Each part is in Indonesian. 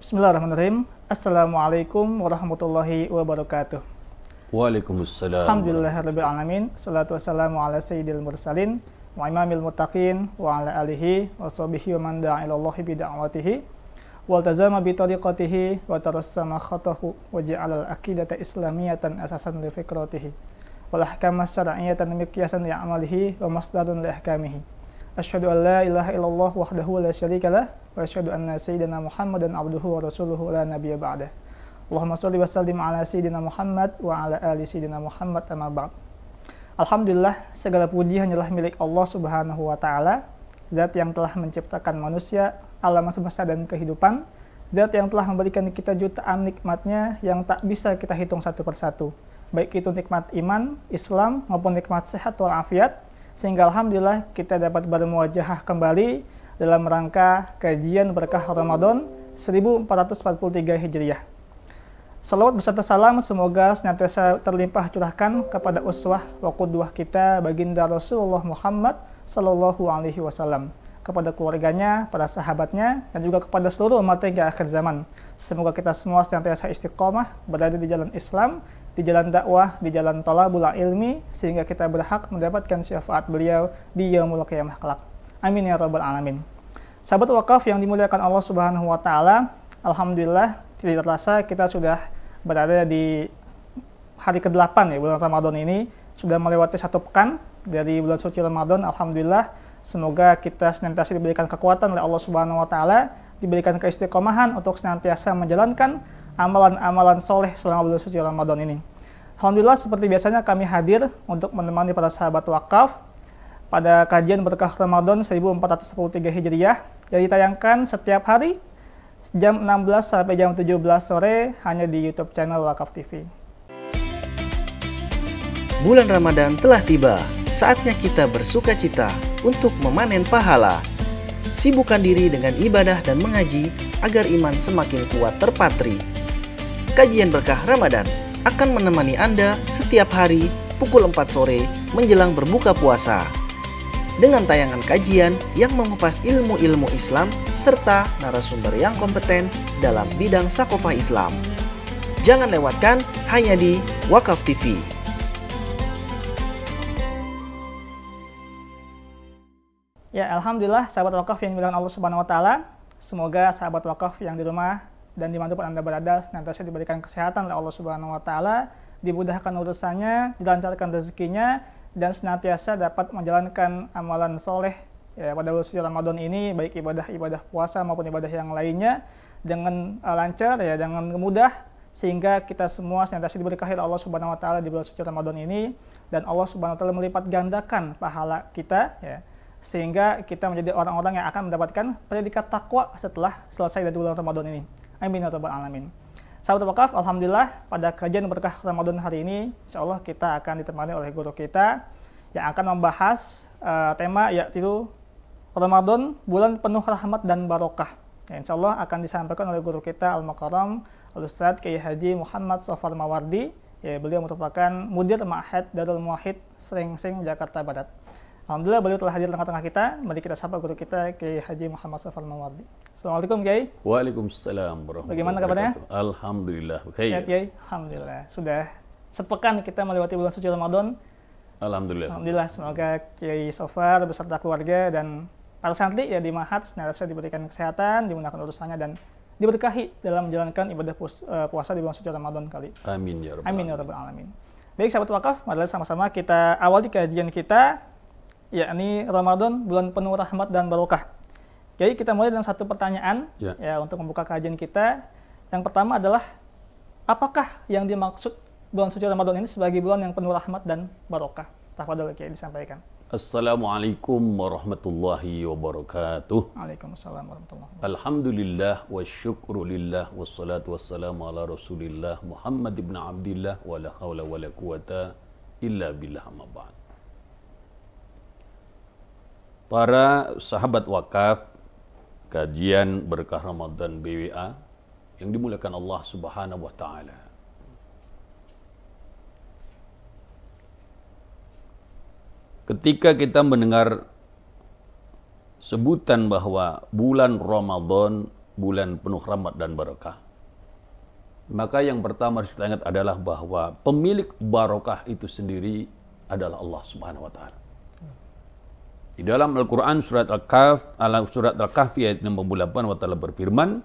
Bismillahirrahmanirrahim. Assalamualaikum warahmatullahi wabarakatuh. Waalaikumsalam. Alhamdulillahirabbil alamin. Salatu wassalamu ala sayyidil mursalin wa imamil muttaqin wa ala alihi wa sahbihi wa man da'a ila Allahi bi da'watihi wa iltazama bi tariqatihi wa tarassama khatahu wa ja'ala al-aqidata islamiyatan asasan li fikratihi wal ahkama syar'iyyatan miqyasan li amalihi wa masdarun li ahkamihi. Asyhadu an la ilaha illallah wahdahu la syarikalah wa asyhadu anna sayyidina Muhammadan abduhu wa rasuluhu la nabiyya ba'dah. Allahumma shalli wa sallim ala sayyidina Muhammad wa ala ali sayyidina Muhammad amma ba'd. Alhamdulillah, segala puji hanyalah milik Allah Subhanahu wa taala, zat yang telah menciptakan manusia, alam semesta dan kehidupan, zat yang telah memberikan kita jutaan nikmatnya yang tak bisa kita hitung satu persatu, baik itu nikmat iman, Islam maupun nikmat sehat walafiat, sehingga alhamdulillah kita dapat bermuwajahah kembali dalam rangka kajian berkah Ramadan 1443 Hijriah. Salawat beserta salam semoga senantiasa terlimpah curahkan kepada uswah wa qudwah kita baginda Rasulullah Muhammad sallallahu alaihi wasallam, kepada keluarganya, para sahabatnya, dan juga kepada seluruh umat hingga akhir zaman. Semoga kita semua senantiasa istiqomah berada di jalan Islam, di jalan dakwah, di jalan thalabul ilmi, sehingga kita berhak mendapatkan syafaat beliau di yaumul qiyamah kelak. Amin ya rabbal alamin. Sahabat wakaf yang dimuliakan Allah Subhanahu wa taala, alhamdulillah tidak terasa kita sudah berada di hari ke-8 ya, bulan Ramadan ini. Sudah melewati satu pekan dari bulan suci Ramadan. Alhamdulillah, semoga kita senantiasa diberikan kekuatan oleh Allah Subhanahu wa taala, diberikan keistiqomahan untuk senantiasa menjalankan amalan-amalan soleh selama bulan suci Ramadan ini. Alhamdulillah, seperti biasanya kami hadir untuk menemani para sahabat wakaf pada kajian berkah Ramadan 1443 Hijriah yang ditayangkan setiap hari jam 16 sampai jam 17 sore hanya di YouTube channel Wakaf TV. Bulan Ramadan telah tiba, saatnya kita bersuka cita untuk memanen pahala. Sibukkan diri dengan ibadah dan mengaji agar iman semakin kuat terpatri. Kajian berkah Ramadan akan menemani Anda setiap hari pukul 4 sore menjelang berbuka puasa. Dengan tayangan kajian yang mengupas ilmu-ilmu Islam serta narasumber yang kompeten dalam bidang sakofah Islam. Jangan lewatkan hanya di Wakaf TV. Ya, alhamdulillah sahabat wakaf yang dimuliakan Allah Subhanahu wa taala, semoga sahabat wakaf yang di rumah dan dimanapun Anda berada senantiasa diberikan kesehatan oleh Allah Subhanahu wa taala, dimudahkan urusannya, dilancarkan rezekinya, dan senantiasa dapat menjalankan amalan soleh ya, pada bulan suci Ramadan ini, baik ibadah-ibadah puasa maupun ibadah yang lainnya dengan lancar ya, dengan mudah, sehingga kita semua senantiasa diberkahi oleh Allah Subhanahu wa taala di bulan suci Ramadan ini, dan Allah Subhanahu wa taala melipat gandakan pahala kita ya, sehingga kita menjadi orang-orang yang akan mendapatkan predikat takwa setelah selesai dari bulan Ramadan ini. Amin ya rabbal alamin. Sahabat wakaf, alhamdulillah pada kajian berkah Ramadan hari ini, insya Allah kita akan ditemani oleh guru kita yang akan membahas tema yaitu Ramadan, bulan penuh rahmat dan barokah. Ya, insya Allah akan disampaikan oleh guru kita Al-Mukarram Al-Ustadz Kiai Haji Muhammad Sofar Mawardi. Ya, beliau merupakan Mudir Ma'had Darul Muwahhid Srengseng, Jakarta Barat. Alhamdulillah beliau telah hadir di tengah-tengah kita. Mari kita sapa guru kita Kiai Haji Muhammad Sofar Mawardi. Assalamualaikum Kiai. Waalaikumsalam warahmatullahi wabarakatuh. Bagaimana kabarnya? Alhamdulillah. Ya, Kiai. Alhamdulillah. Sudah sepekan kita melewati bulan suci Ramadan. Alhamdulillah. Alhamdulillah, semoga Kiai Sofar beserta keluarga dan para santri ya di Ma'had senantiasa diberikan kesehatan, dimudahkan urusannya, dan diberkahi dalam menjalankan ibadah puasa di bulan suci Ramadan kali. Amin ya rabbal Amin ya rabbal alamin. Baik sahabat wakaf, mari sama-sama kita awali kajian kita, yakni Ramadan, bulan penuh rahmat dan barokah. Jadi kita mulai dengan satu pertanyaan ya untuk membuka kajian kita. Yang pertama adalah, apakah yang dimaksud bulan suci Ramadan ini sebagai bulan yang penuh rahmat dan barokah? Tafadhol Kiai disampaikan. Assalamualaikum warahmatullahi wabarakatuh. Waalaikumsalam warahmatullahi wabarakatuh. Alhamdulillah wa syukru lillah wassalatu wassalamu ala rasulillah Muhammad ibn Abdillah wa la hawla wa la quwata illa billah amma ba'd. Para sahabat wakaf kajian berkah Ramadan BWA yang dimuliakan Allah Subhanahu wa taala. Ketika kita mendengar sebutan bahwa bulan Ramadan bulan penuh rahmat dan barakah, maka yang pertama harus kita ingat adalah bahwa pemilik barakah itu sendiri adalah Allah Subhanahu wa taala. Di dalam Al-Qur'an surat Al-Kahfi ayat 68 wa ta'ala berfirman,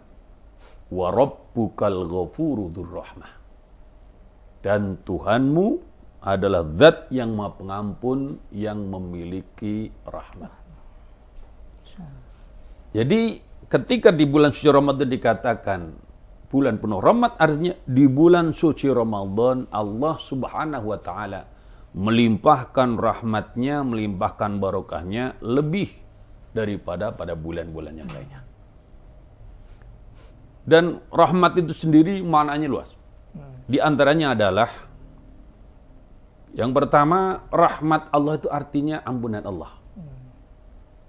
"Wa rabbukal ghafuru dzurrahmah." Dan Tuhanmu adalah zat yang Maha Pengampun yang memiliki rahmat. Jadi ketika di bulan suci Ramadan dikatakan bulan penuh rahmat, artinya di bulan suci Ramadan Allah Subhanahu wa taala melimpahkan rahmatnya, melimpahkan barokahnya lebih daripada pada bulan-bulan yang lainnya. Dan rahmat itu sendiri maknanya luas. Di antaranya adalah yang pertama, rahmat Allah itu artinya ampunan Allah.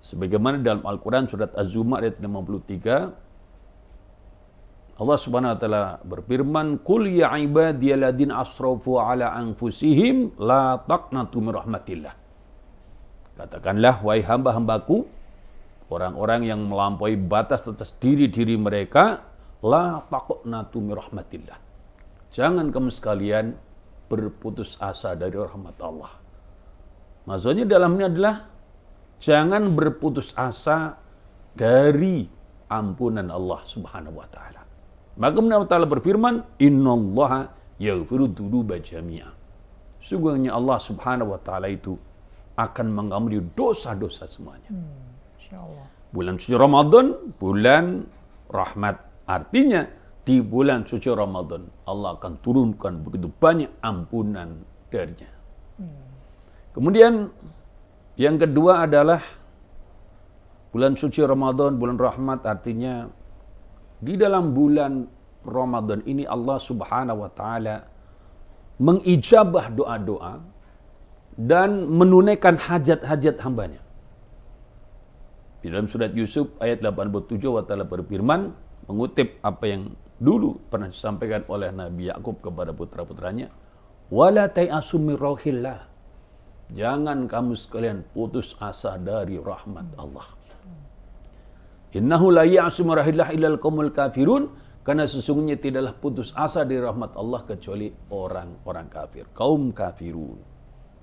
Sebagaimana dalam Al-Quran surat Az-Zumar ayat 53, Allah Subhanahu wa taala berfirman, "Qul ya ibadiyalladzina asrafu ala anfusihim la taqnatu min rahmatillah." Katakanlah, wahai hamba-hambaku, orang-orang yang melampaui batas atas diri-diri mereka, la taqnatu min rahmatillah. Jangan kamu sekalian berputus asa dari rahmat Allah. Maksudnya dalam ini adalah jangan berputus asa dari ampunan Allah Subhanahu wa taala. Maka Allah Ta'ala berfirman, "Innallaha yaghfiru dzunuba jami'a." Sungguhnya Allah Subhanahu wa taala itu akan mengampuni dosa-dosa semuanya. Insyaallah. Bulan suci Ramadan, bulan rahmat. Artinya di bulan suci Ramadan Allah akan turunkan begitu banyak ampunan darinya. Kemudian yang kedua adalah bulan suci Ramadan, bulan rahmat, artinya di dalam bulan Ramadan ini Allah Subhanahu wa taala mengijabah doa-doa dan menunaikan hajat-hajat hambanya. Di dalam surat Yusuf ayat 87 Allah Ta'ala berfirman, mengutip apa yang dulu pernah disampaikan oleh Nabi Yakub kepada putra-putranya, "Wala ta'asu min rauhillah." Jangan kamu sekalian putus asa dari rahmat Allah. Innahu la ya'su min rahillah illal qaumul kafirun, karena sesungguhnya tidaklah putus asa dari rahmat Allah kecuali orang-orang kafir, kaum kafirun.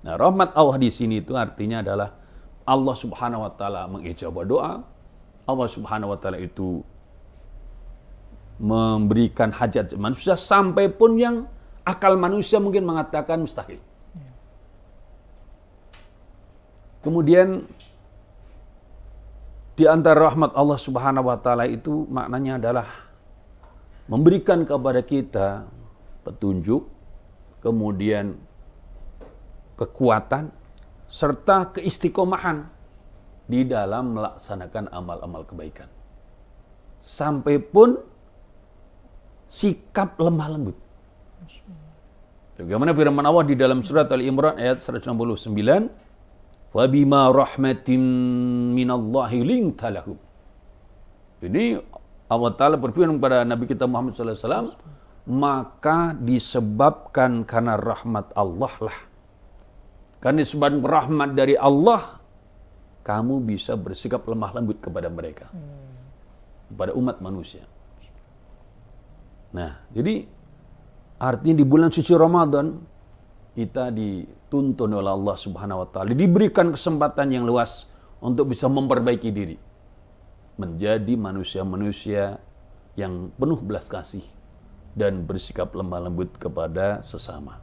Nah, rahmat Allah di sini itu artinya adalah Allah Subhanahu wa taala mengijabah doa. Allah Subhanahu wa taala itu memberikan hajat manusia sampai pun yang akal manusia mungkin mengatakan mustahil. Kemudian di antara rahmat Allah Subhanahu wa taala itu maknanya adalah memberikan kepada kita petunjuk, kemudian kekuatan serta keistiqomahan di dalam melaksanakan amal-amal kebaikan. Sampai pun sikap lemah lembut. Bagaimana firman Allah di dalam surat Al-Imran ayat 169, "Wa bima rahmatin minallahi linta lahum." Ini Allah Ta'ala berfirman kepada Nabi kita Muhammad SAW, maka disebabkan karena rahmat Allah lah. Karena disebabkan rahmat dari Allah, kamu bisa bersikap lemah lembut kepada mereka. Kepada umat manusia. Nah, jadi artinya di bulan suci Ramadan, kita dituntun oleh Allah Subhanahu wa taala, diberikan kesempatan yang luas untuk bisa memperbaiki diri, menjadi manusia-manusia yang penuh belas kasih dan bersikap lemah lembut kepada sesama.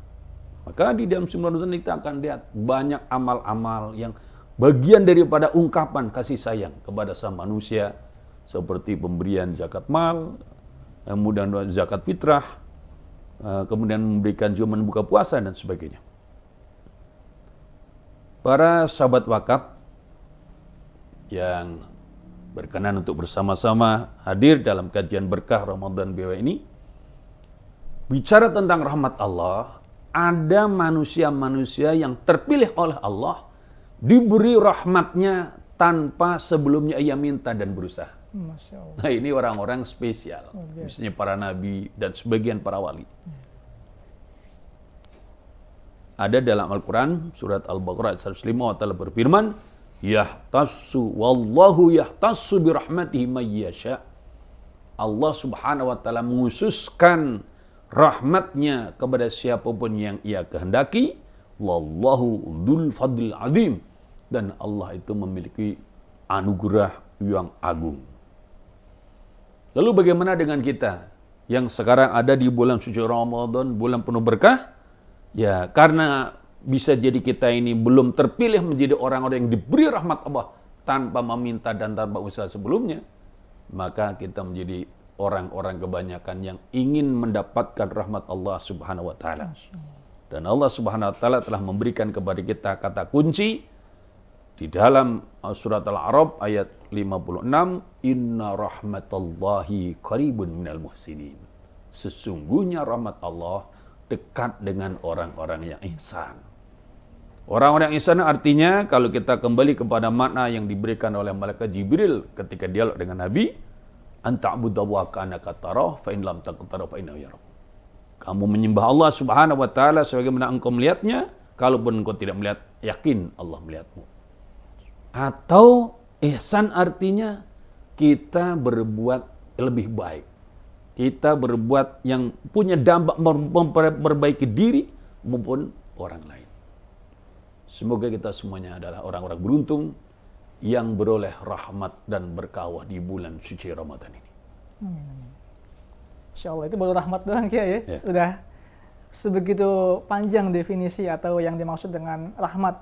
Maka di dalam bulan Ramadan kita akan lihat banyak amal-amal yang bagian daripada ungkapan kasih sayang kepada sama manusia, seperti pemberian zakat mal, kemudian zakat fitrah, kemudian memberikan juga membuka puasa dan sebagainya. Para sahabat wakaf yang berkenan untuk bersama-sama hadir dalam kajian berkah Ramadan BW ini, bicara tentang rahmat Allah, ada manusia-manusia yang terpilih oleh Allah, diberi rahmatnya tanpa sebelumnya ia minta dan berusaha. Masya Allah. Nah, ini orang-orang spesial, misalnya para nabi dan sebagian para wali. Ada dalam Al-Quran, surat Al-Baqarah ayat 105, Allah Ta'ala berfirman, "Yahtassu wallahu yahtassu birahmatihi may yasha." Allah Subhanahu wa taala menghususkan rahmatnya kepada siapapun yang ia kehendaki. Wallahu dzul fadlil azim. Dan Allah itu memiliki anugerah yang agung. Lalu bagaimana dengan kita yang sekarang ada di bulan suci Ramadan, bulan penuh berkah? Ya, karena bisa jadi kita ini belum terpilih menjadi orang-orang yang diberi rahmat Allah tanpa meminta dan tanpa usaha sebelumnya, maka kita menjadi orang-orang kebanyakan yang ingin mendapatkan rahmat Allah Subhanahu wa taala. Dan Allah Subhanahu wa taala telah memberikan kepada kita kata kunci di dalam surat Al-A'raf ayat 56, inna rahmatallahi qaribun minal muhsinin. Sesungguhnya rahmat Allah dekat dengan orang-orang yang ihsan. Orang-orang yang ihsan artinya kalau kita kembali kepada makna yang diberikan oleh malaikat Jibril ketika dialog dengan Nabi, anta'budallaha ka'annaka tarah fa in lam takun tarah fa innahu yarak. Kamu menyembah Allah Subhanahu wa taala sebagaimana engkau melihatnya, kalaupun engkau tidak melihat, yakin Allah melihatmu. Atau ihsan artinya kita berbuat lebih baik. Kita berbuat yang punya dampak memperbaiki diri maupun orang lain. Semoga kita semuanya adalah orang-orang beruntung yang beroleh rahmat dan berkah di bulan suci Ramadan ini. Amin. Insya Allah itu baru rahmat doang ya. Sudah sebegitu panjang definisi atau yang dimaksud dengan rahmat.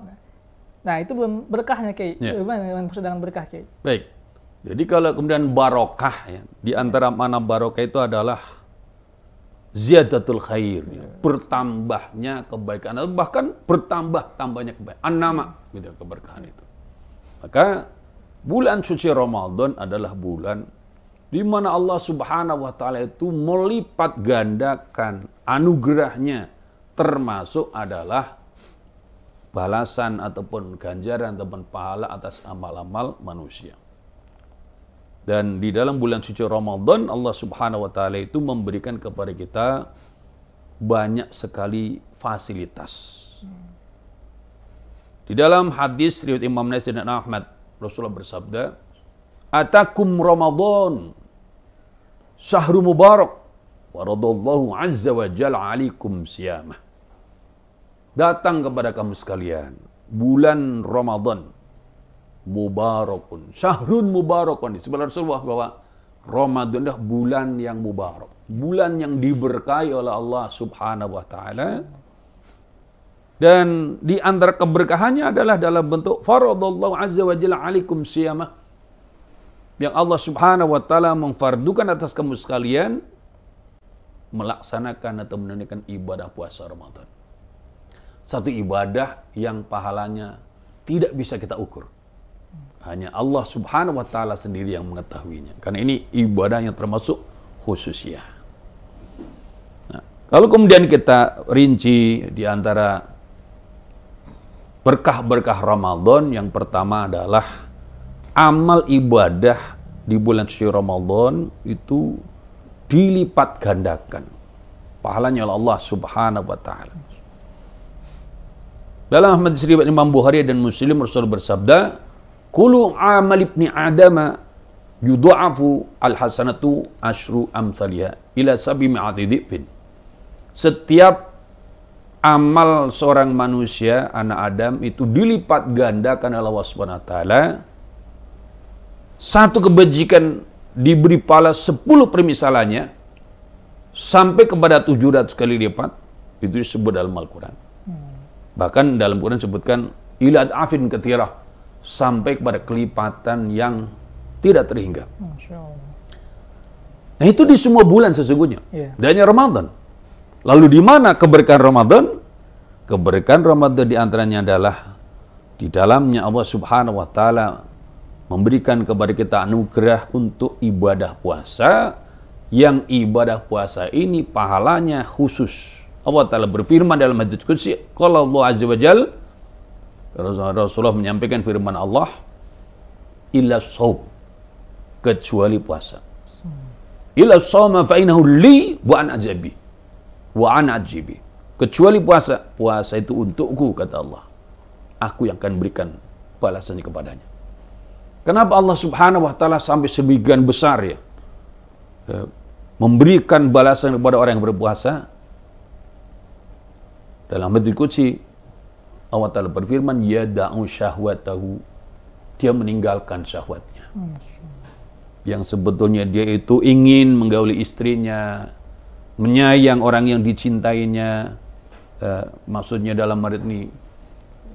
Nah, itu belum berkahnya, Kiai. Bagaimana yang maksud dengan berkah, Kiai? Baik. Jadi kalau kemudian barokah, ya, di antara mana barokah itu adalah ziyadatul khair, ya, bertambahnya kebaikan, atau bahkan bertambahnya kebaikan. An-nama, gitu, keberkahan itu. Maka bulan suci Ramadan adalah bulan di mana Allah Subhanahu wa taala itu melipat gandakan anugerahnya, termasuk adalah balasan ataupun ganjaran ataupun pahala atas amal-amal manusia. Dan di dalam bulan suci Ramadan Allah Subhanahu wa taala itu memberikan kepada kita banyak sekali fasilitas. Di dalam hadis riwayat Imam Nasai dan Ahmad, Rasulullah bersabda, "Atakum Ramadan syahrul mubarak wa radallahu azza wa jalla alaikum siyamah." Datang kepada kamu sekalian bulan Ramadan mubarakun, syahrun mubarakun. Sebenarnya Rasulullah bahwa Ramadan adalah bulan yang mubarak, bulan yang diberkahi oleh Allah Subhanahu wa taala. Dan di antara keberkahannya adalah dalam bentuk faradallahu azza wa jalla alaikum siyamah, yang Allah Subhanahu wa taala memfardukan atas kamu sekalian melaksanakan atau menunaikan ibadah puasa Ramadan. Satu ibadah yang pahalanya tidak bisa kita ukur. Hanya Allah Subhanahu wa taala sendiri yang mengetahuinya. Karena ini ibadah yang termasuk khususiyah. Nah, kalau kemudian kita rinci di antara berkah-berkah Ramadan, yang pertama adalah amal ibadah di bulan suci Ramadan itu dilipat gandakan pahalanya oleh Allah Subhanahu wa taala. Dalam hadis riwayat Imam Bukhari dan Muslim, Rasul bersabda, "Kullu amal ibni Adam yudha'afu al-hasanatu asyru amsalha ila 700 dhifin." Setiap amal seorang manusia, anak Adam, itu dilipat gandakan oleh Allah Subhanahu wa taala. Satu kebajikan diberi pahala 10 permisalannya sampai kepada 700 kali lipat. Itu disebut dalam Al-Quran. Bahkan dalam Quran disebutkan ila afin katsirah, sampai kepada kelipatan yang tidak terhingga. Nah, itu di semua bulan sesungguhnya. Dan Ramadan. Lalu di mana keberkahan Ramadan? Keberkahan Ramadan di antaranya adalah di dalamnya Allah Subhanahu wa taala memberikan kepada kita anugerah untuk ibadah puasa, yang ibadah puasa ini pahalanya khusus. Allah Ta'ala berfirman dalam hadits qudsi, qala Allah azza wa jalla, Rasulullah menyampaikan firman Allah, illa shaum, kecuali puasa. Illa shauma fa innahu li wa ana ajibi. Wa ana ajibi. Kecuali puasa, puasa itu untukku, kata Allah. Aku yang akan berikan balasannya kepadanya. Kenapa Allah Subhanahu wa taala sampai sebagian besar ya memberikan balasan kepada orang yang berpuasa. Dalam hadits qudsi Allah Ta'ala berfirman, yada'u syahwatahu, dia meninggalkan syahwatnya. Yang sebetulnya dia itu ingin menggauli istrinya, menyayang orang yang dicintainya, maksudnya dalam hadits ini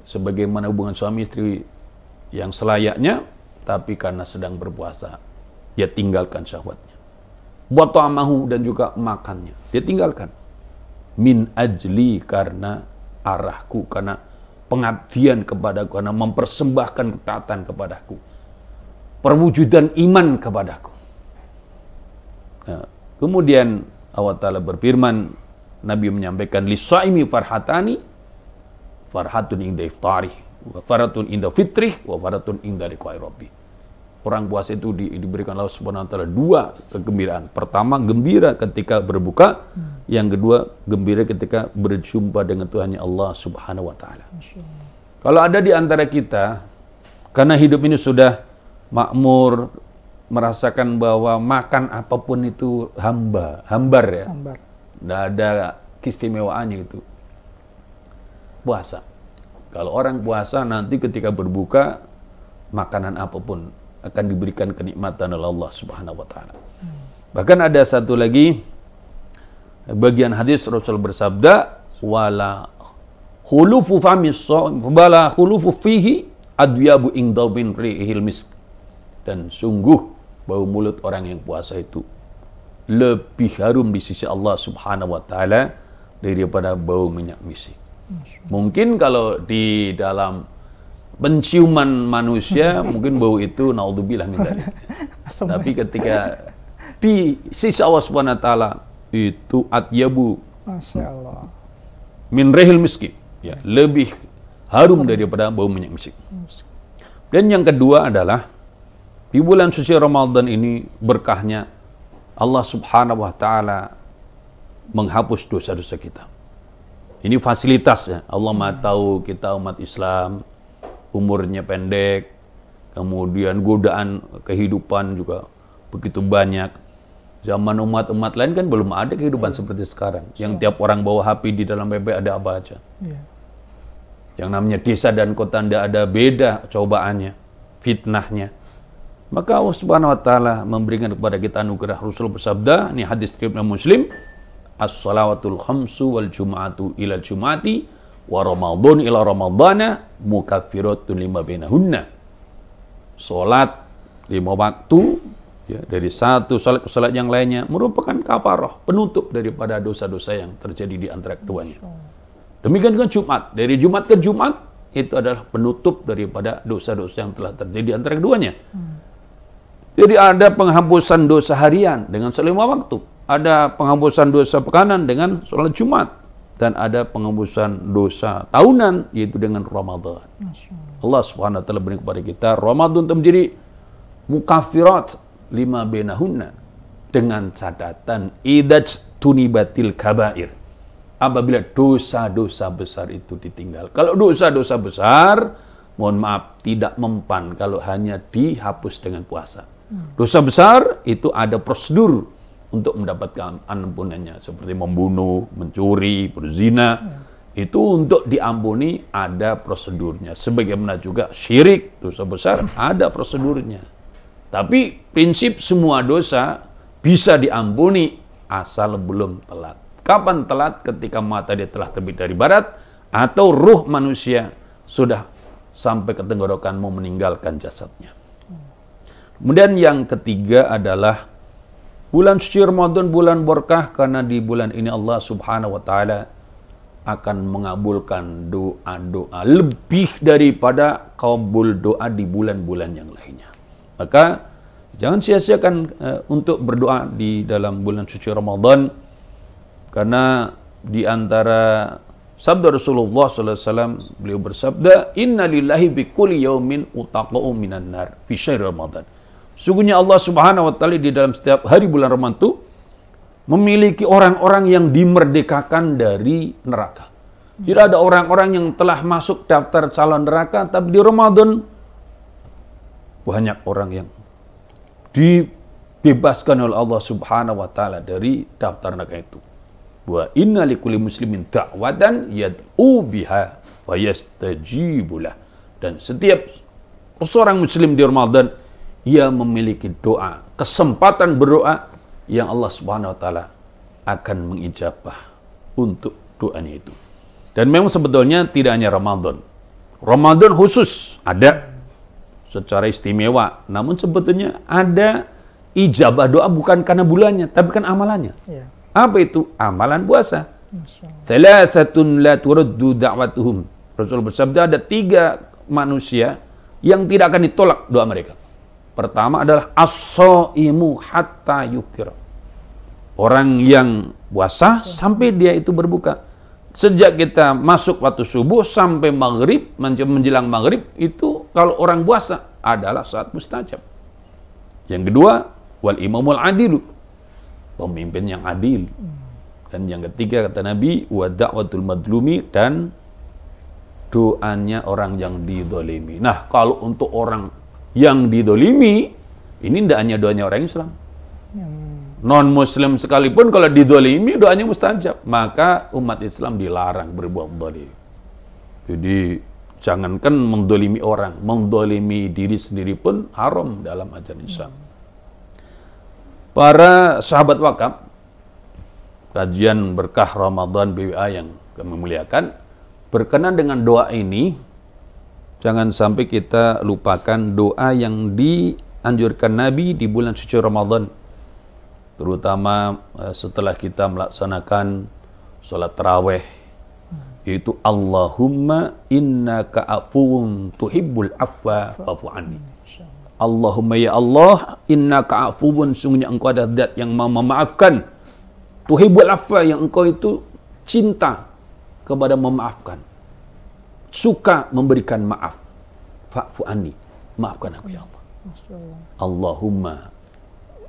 sebagaimana hubungan suami istri yang selayaknya, tapi karena sedang berpuasa dia tinggalkan syahwatnya. Wa ta'amahu, dan juga makannya dia tinggalkan. Min ajli, karena arahku, karena pengabdian kepadaku, karena mempersembahkan ketaatan kepadaku, perwujudan iman kepadaku. Nah, kemudian Allah Ta'ala berfirman, Nabi menyampaikan, lisaimi farhatani, farhatun inda iftari, wa farhatun inda fitrih, wa farhatun inda liqa'i rabbi. Orang puasa itu diberikan Allah Subhanahu wa Ta'ala 2 kegembiraan. Pertama, gembira ketika berbuka. Yang kedua, gembira ketika berjumpa dengan Tuhannya Allah Subhanahu wa Ta'ala. Kalau ada di antara kita, karena hidup ini sudah makmur, merasakan bahwa makan apapun itu hambar ya. Tidak ada keistimewaannya itu. Puasa. Kalau orang puasa nanti ketika berbuka, makanan apapun akan diberikan kenikmatan oleh Allah Subhanahu wa Ta'ala. Bahkan ada satu lagi bagian hadis Rasul bersabda, wala khulufu famis wala khulufu fihi adyabu inda min rihil misk. Dan sungguh bau mulut orang yang puasa itu lebih harum di sisi Allah Subhanahu wa Ta'ala daripada bau minyak misik. Mungkin kalau di dalam penciuman manusia mungkin bau itu naudzubillah min dzalik. Tapi ketika di sisi Allah Subhanahu wa Ta'ala itu atyabu, Masya Allah, min rihil miski, ya, lebih harum daripada bau minyak misik. Dan yang kedua adalah di bulan suci Ramadan ini berkahnya Allah Subhanahu wa Ta'ala menghapus dosa-dosa kita. Ini fasilitasnya. Allah Maha tahu kita umat Islam umurnya pendek, kemudian godaan kehidupan juga begitu banyak. Zaman umat-umat lain kan belum ada kehidupan seperti sekarang. Yang tiap orang bawa HP di dalam BB ada apa aja. Yang namanya desa dan kota tidak ada beda cobaannya, fitnahnya. Maka Allah Subhanahu wa Ta'ala memberikan kepada kita anugerah. Rasul bersabda, ini hadis riwayat Muslim, as-salawatul khamsu wal jum'atu ila jum'ati wa ramadhan ila ramadhana mukaffiratun lima bainahunna. Salat 5 waktu, ya, dari satu salat ke salat yang lainnya merupakan kafarah, penutup daripada dosa-dosa yang terjadi di antara keduanya. Demikian juga Jumat, dari Jumat ke Jumat itu adalah penutup daripada dosa-dosa yang telah terjadi di antara keduanya. Jadi ada penghapusan dosa harian dengan salat 5 waktu, ada penghapusan dosa pekanan dengan salat Jumat, dan ada penghapusan dosa tahunan yaitu dengan Ramadan. Allah Subhanahu wa Ta'ala beri kepada kita Ramadan itu menjadi mukaffirat lima bainahunna, dengan catatan idaj tunibatil kabair, apabila dosa-dosa besar itu ditinggal. Kalau dosa-dosa besar, mohon maaf, tidak mempan kalau hanya dihapus dengan puasa. Dosa besar itu ada prosedur untuk mendapatkan ampunannya, seperti membunuh, mencuri, berzina. Itu untuk diampuni ada prosedurnya. Sebagaimana juga syirik, dosa besar, ada prosedurnya. Tapi prinsip semua dosa bisa diampuni asal belum telat. Kapan telat? Ketika matahari telah terbit dari barat atau ruh manusia sudah sampai ke tenggorokan mau meninggalkan jasadnya. Kemudian yang ketiga adalah bulan suci Ramadan, bulan berkah, karena di bulan ini Allah Subhanahu wa Ta'ala akan mengabulkan doa-doa lebih daripada kabul doa di bulan-bulan yang lainnya. Maka jangan sia-siakan untuk berdoa di dalam bulan suci Ramadan, karena di antara sabda Rasulullah SAW, beliau bersabda, Inna lillahi bi kulli yaumin utaqa'u minan nar fi syahr Ramadan. Sungguhnya Allah Subhanahu wa Ta'ala di dalam setiap hari bulan Ramadan itu memiliki orang-orang yang dimerdekakan dari neraka. Tidak ada orang-orang yang telah masuk daftar calon neraka, tapi di Ramadan banyak orang yang dibebaskan oleh Allah Subhanahu wa taala dari daftar neraka itu. Wa inna likulli muslimin da'watan yad'u biha wa yastajibu lah. Dan setiap seorang muslim di Ramadan ia memiliki doa, kesempatan berdoa yang Allah Subhanahu wa taala akan mengijabah untuk doanya itu. Dan memang sebetulnya tidak hanya Ramadan. Ramadan khusus ada secara istimewa, namun sebetulnya ada ijabah doa bukan karena bulannya, tapi kan amalannya. Ya. Apa itu? Amalan puasa. Thalathatun la turaddu da'watuhum. Rasul bersabda ada 3 manusia yang tidak akan ditolak doa mereka. Pertama adalah as-shaimu hatta yuftir. Orang yang puasa sampai dia itu berbuka. Sejak kita masuk waktu subuh sampai maghrib, menjelang maghrib, itu kalau orang puasa adalah saat mustajab. Yang kedua, wal imamul adilu, pemimpin yang adil. Dan yang ketiga kata Nabi, wa da'watul madlumi, dan doanya orang yang didolimi. Nah, kalau untuk orang yang didolimi, ini tidak hanya doanya orang Islam. Non-Muslim sekalipun kalau didolimi, doanya mustajab. Maka umat Islam dilarang berbuat dolim. Jadi, jangankan mendolimi orang, mendolimi diri sendiri pun haram dalam ajaran Islam. Para sahabat wakaf, kajian berkah Ramadan BWA yang kami muliakan, berkenan dengan doa ini, jangan sampai kita lupakan doa yang dianjurkan Nabi di bulan suci Ramadan. Terutama setelah kita melaksanakan sholat tarawih, yaitu Allahumma innaka afuwun tuhibbul afwa fa'fu anni. Allahumma ya Allah, innaka afuwun, sungguhnya engkau ada zat yang mau memaafkan. Tuhibbul afwa, yang engkau itu cinta kepada memaafkan, suka memberikan maaf. Fa'fu anni, maafkan aku ya Allah. Allahumma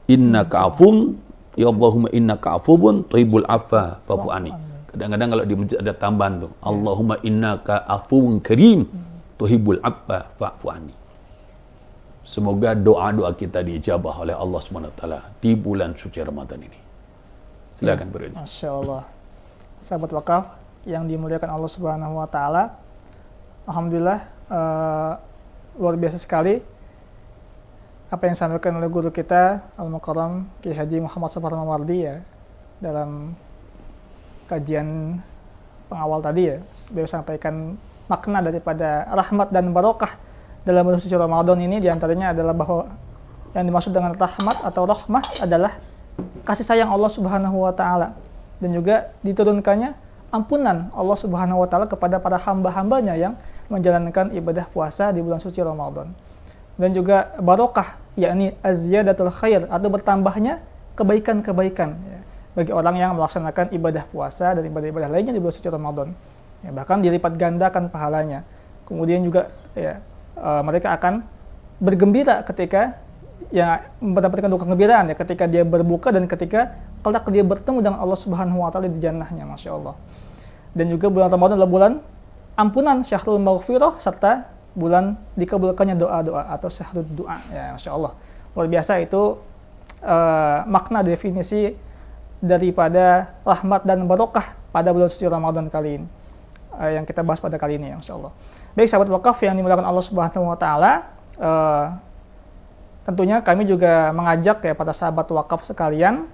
innaka afun, ya Allahumma innaka afun tuhibbul afwa fa'fu anni. Kadang-kadang kalau di masjid ada tambahan tuh, Allahumma innaka afun karim tuhibbul afwa fa'fu anni. Semoga doa-doa kita diijabah oleh Allah Subhanahu wa taala di bulan suci Ramadan ini. Silakan bertanya. Masya Allah. Sahabat wakaf yang dimuliakan Allah Subhanahu wa taala. Alhamdulillah, luar biasa sekali apa yang disampaikan oleh guru kita Al-Mukarram Ki Haji Muhammad Safar Mawardi ya, dalam kajian pengawal tadi ya. Beliau sampaikan makna daripada rahmat dan barokah dalam bulan suci Ramadan ini, diantaranya adalah bahwa yang dimaksud dengan rahmat atau rahmah adalah kasih sayang Allah Subhanahu wa taala, dan juga diturunkannya ampunan Allah Subhanahu wa taala kepada para hamba-hambanya yang menjalankan ibadah puasa di bulan suci Ramadan. Dan juga barokah, yakni azyadatul khair, atau bertambahnya kebaikan-kebaikan ya, bagi orang yang melaksanakan ibadah puasa dan ibadah-ibadah lainnya di bulan suci Ramadan. Ya, bahkan dilipat gandakan pahalanya. Kemudian juga ya, mereka akan bergembira ketika ya mendapatkan duka kegembiraan ya ketika dia berbuka dan ketika kelak dia bertemu dengan Allah Subhanahu wa taala di jannahnya, Masya Allah. Dan juga bulan Ramadan adalah bulan ampunan, syahrul maghfirah, serta bulan dikabulkannya doa-doa atau syahrul doa ya, Masya Allah. Luar biasa itu makna definisi daripada rahmat dan barokah pada bulan suci Ramadan kali ini yang kita bahas pada kali ini ya, Masya Allah. Baik sahabat wakaf yang dimuliakan Allah Subhanahu wa taala, tentunya kami juga mengajak ya pada sahabat wakaf sekalian,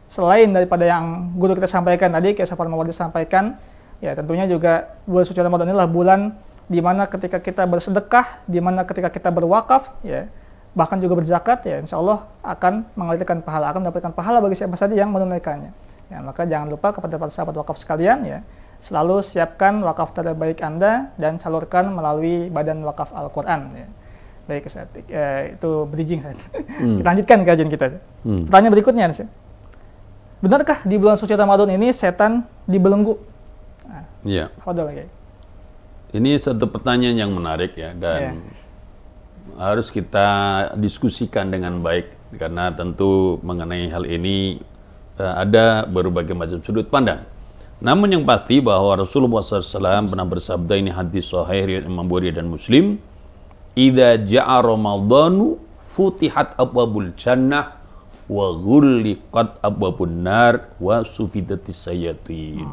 selain daripada yang guru kita sampaikan tadi, kayak Safar Mawardi sampaikan, ya tentunya juga bulan suci Ramadan inilah bulan di mana ketika kita bersedekah, di mana ketika kita berwakaf, ya bahkan juga berzakat, ya insya Allah akan mengalirkan pahala, akan mendapatkan pahala bagi siapa saja yang menunaikannya. Ya, maka jangan lupa kepada para sahabat wakaf sekalian, ya selalu siapkan wakaf terbaik Anda dan salurkan melalui Badan Wakaf Al-Quran. Ya. Baik, Ustaz. Itu bridging. Kita lanjutkan kajian kita. Pertanyaan berikutnya, benarkah di bulan suci Ramadan ini setan dibelenggu? Iya. Lagi. Ini satu pertanyaan yang menarik ya, dan harus kita diskusikan dengan baik, karena tentu mengenai hal ini ada berbagai macam sudut pandang. Namun yang pasti bahwa Rasulullah SAW pernah bersabda, ini hadis sahih riwayat Imam Bukhari dan Muslim, "Idza ja'a Ramadhanu futihat abwabul jannah wa ghulliqat abwabun nar wa sufidatis sayatin.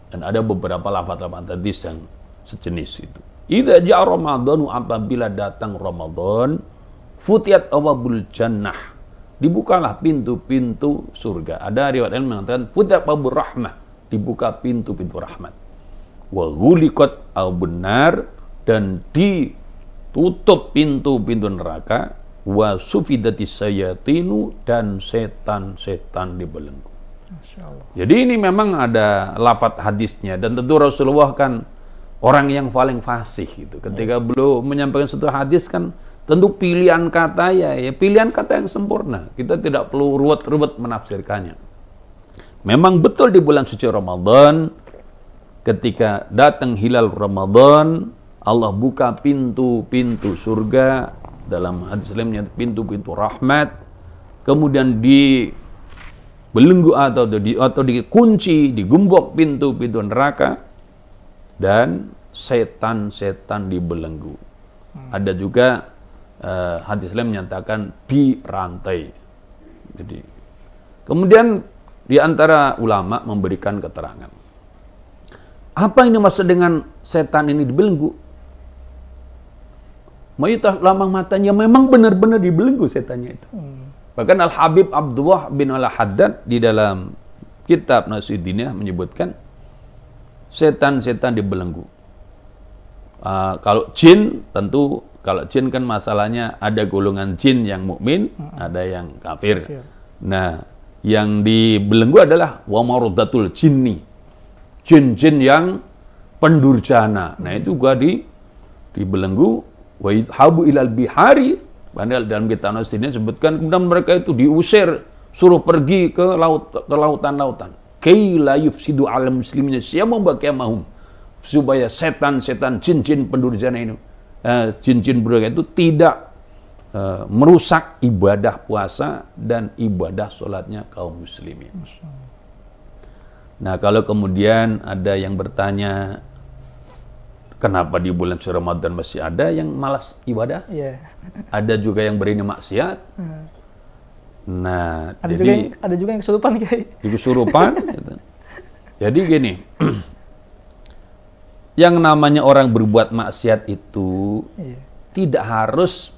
Dan ada beberapa lafaz-lafaz hadis yang sejenis itu. Idza ja'a Ramadhanu, apabila datang Ramadan, futiyat abwabul jannah, dibukalah pintu-pintu surga. Ada riwayat yang mengatakan futiyat abwabur rahmah, dibuka pintu-pintu rahmat. Wa ghuliqat abwabun nar, dan ditutup pintu-pintu neraka. Wa sufidatis sayatinu, dan setan-setan dibelenggu. Jadi ini memang ada lafaz hadisnya, dan tentu Rasulullah kan orang yang paling fasih gitu. Ketika beliau menyampaikan satu hadis kan tentu pilihan kata ya pilihan kata yang sempurna. Kita tidak perlu ruwet-ruwet menafsirkannya. Memang betul di bulan suci Ramadan, ketika datang hilal Ramadan, Allah buka pintu-pintu surga, dalam hadis lainnya pintu-pintu rahmat, kemudian dibelenggu atau dikunci, digembok pintu-pintu neraka, dan setan-setan dibelenggu. Ada juga hadis lain menyatakan dirantai. Jadi, kemudian di antara ulama memberikan keterangan. Apa ini maksud dengan setan ini dibelenggu? Mayitah lamang matanya, memang benar-benar dibelenggu setannya itu. Bahkan Al-Habib Abdullah bin Al-Haddad di dalam kitab Nasiruddiniyah menyebutkan setan-setan dibelenggu. Kalau jin, tentu kalau jin kan masalahnya ada golongan jin yang mukmin, ada yang kafir. Nah, yang dibelenggu adalah wa marudatul jinni, jin-jin yang pendurjana. Nah, itu juga dibelenggu. Wa habu ilal bihari, padahal dalam kitab Nasiruddiniyah disebutkan kemudian mereka itu diusir, suruh pergi ke lautan-lautan. Kay la yufsidu 'alal muslimina syai'un baqiyamahum, supaya setan-setan jin-jin pendurjana ini, jin-jin buruk itu tidak merusak ibadah puasa dan ibadah sholatnya kaum muslimin. Nah, kalau kemudian ada yang bertanya, kenapa di bulan suci Ramadan masih ada yang malas ibadah? Ada juga yang berini maksiat. Nah, ada juga yang kesurupan, Kiai. Kesurupan. Gitu. Jadi gini, yang namanya orang berbuat maksiat itu tidak harus